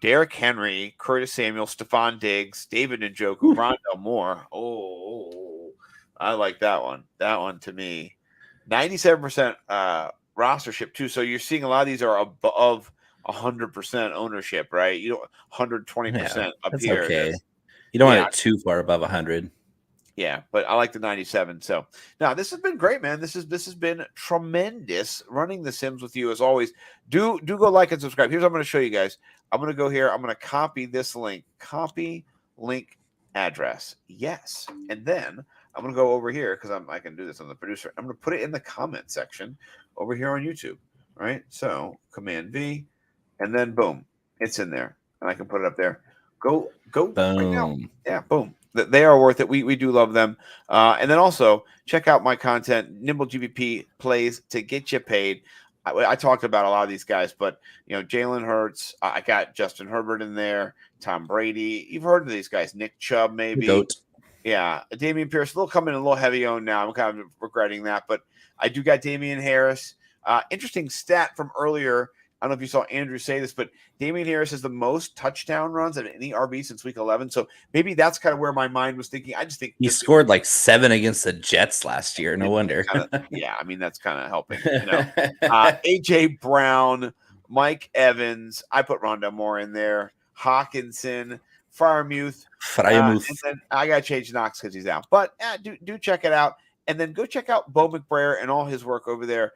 Derrick Henry, Curtis Samuel, Stephon Diggs, David Njoku, Rondale Moore. Oh, I like that one. That one to me, 97% rostership too. So you're seeing a lot of these are above 100% ownership, right? You don't 120% up here.
Okay. You don't want it too far above 100.
Yeah, but I like the 97. So now this has been great, man. This has been tremendous running the Sims with you as always. Do go like and subscribe. Here's what I'm going to show you guys. I'm going to go here. I'm going to copy this link. Copy link address. Yes, and then I'm going to go over here because I can do this on the producer. I'm going to put it in the comment section over here on YouTube. All right. So Command V. And then boom, it's in there, and I can put it up there. Go
boom.
Right now. Yeah, boom. They are worth it. We do love them. And then also check out my content. Nimble GPP plays to get you paid. I talked about a lot of these guys, but Jalen Hurts. I got Justin Herbert in there. Tom Brady. You've heard of these guys. Nick Chubb, maybe.
Goat.
Yeah, Damian Pierce. They'll come in a little heavy owned now. I'm kind of regretting that, but I do got Damian Harris. Interesting stat from earlier. I don't know if you saw Andrew say this, but Damian Harris has the most touchdown runs of any RB since week 11. So maybe that's kind of where my mind was thinking. I just think
he scored like 7 against the Jets last year. No wonder.
Yeah, I mean, that's kind of helping. AJ Brown, Mike Evans. I put Rondale Moore in there. Hawkinson, Freiermuth. And then I got to change Knox because he's out. But do check it out. And then go check out Bo McBrayer and all his work over there.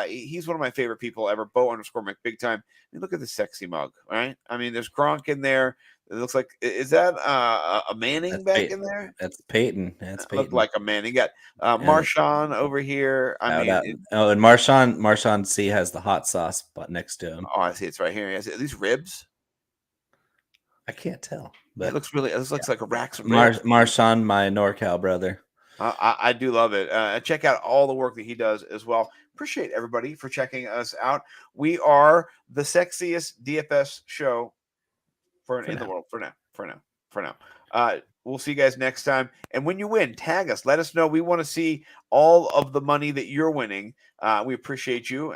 He's one of my favorite people ever. Bo_Mc big time. I mean, look at the sexy mug, right? I mean, there's Gronk in there. It looks like, is that a Manning in there?
That's Peyton. That's Peyton.
Looked like a Manning. You got Marshawn over here.
And Marshawn C has the hot sauce next to him.
Oh, I see. It's right here. Are these ribs?
I can't tell. But
it looks like a racks of ribs.
Marshawn, my NorCal brother.
I do love it. Check out all the work that he does as well. Appreciate everybody for checking us out. We are the sexiest DFS show in the world for now. We'll see you guys next time. And when you win, tag us. Let us know. We want to see all of the money that you're winning. We appreciate you.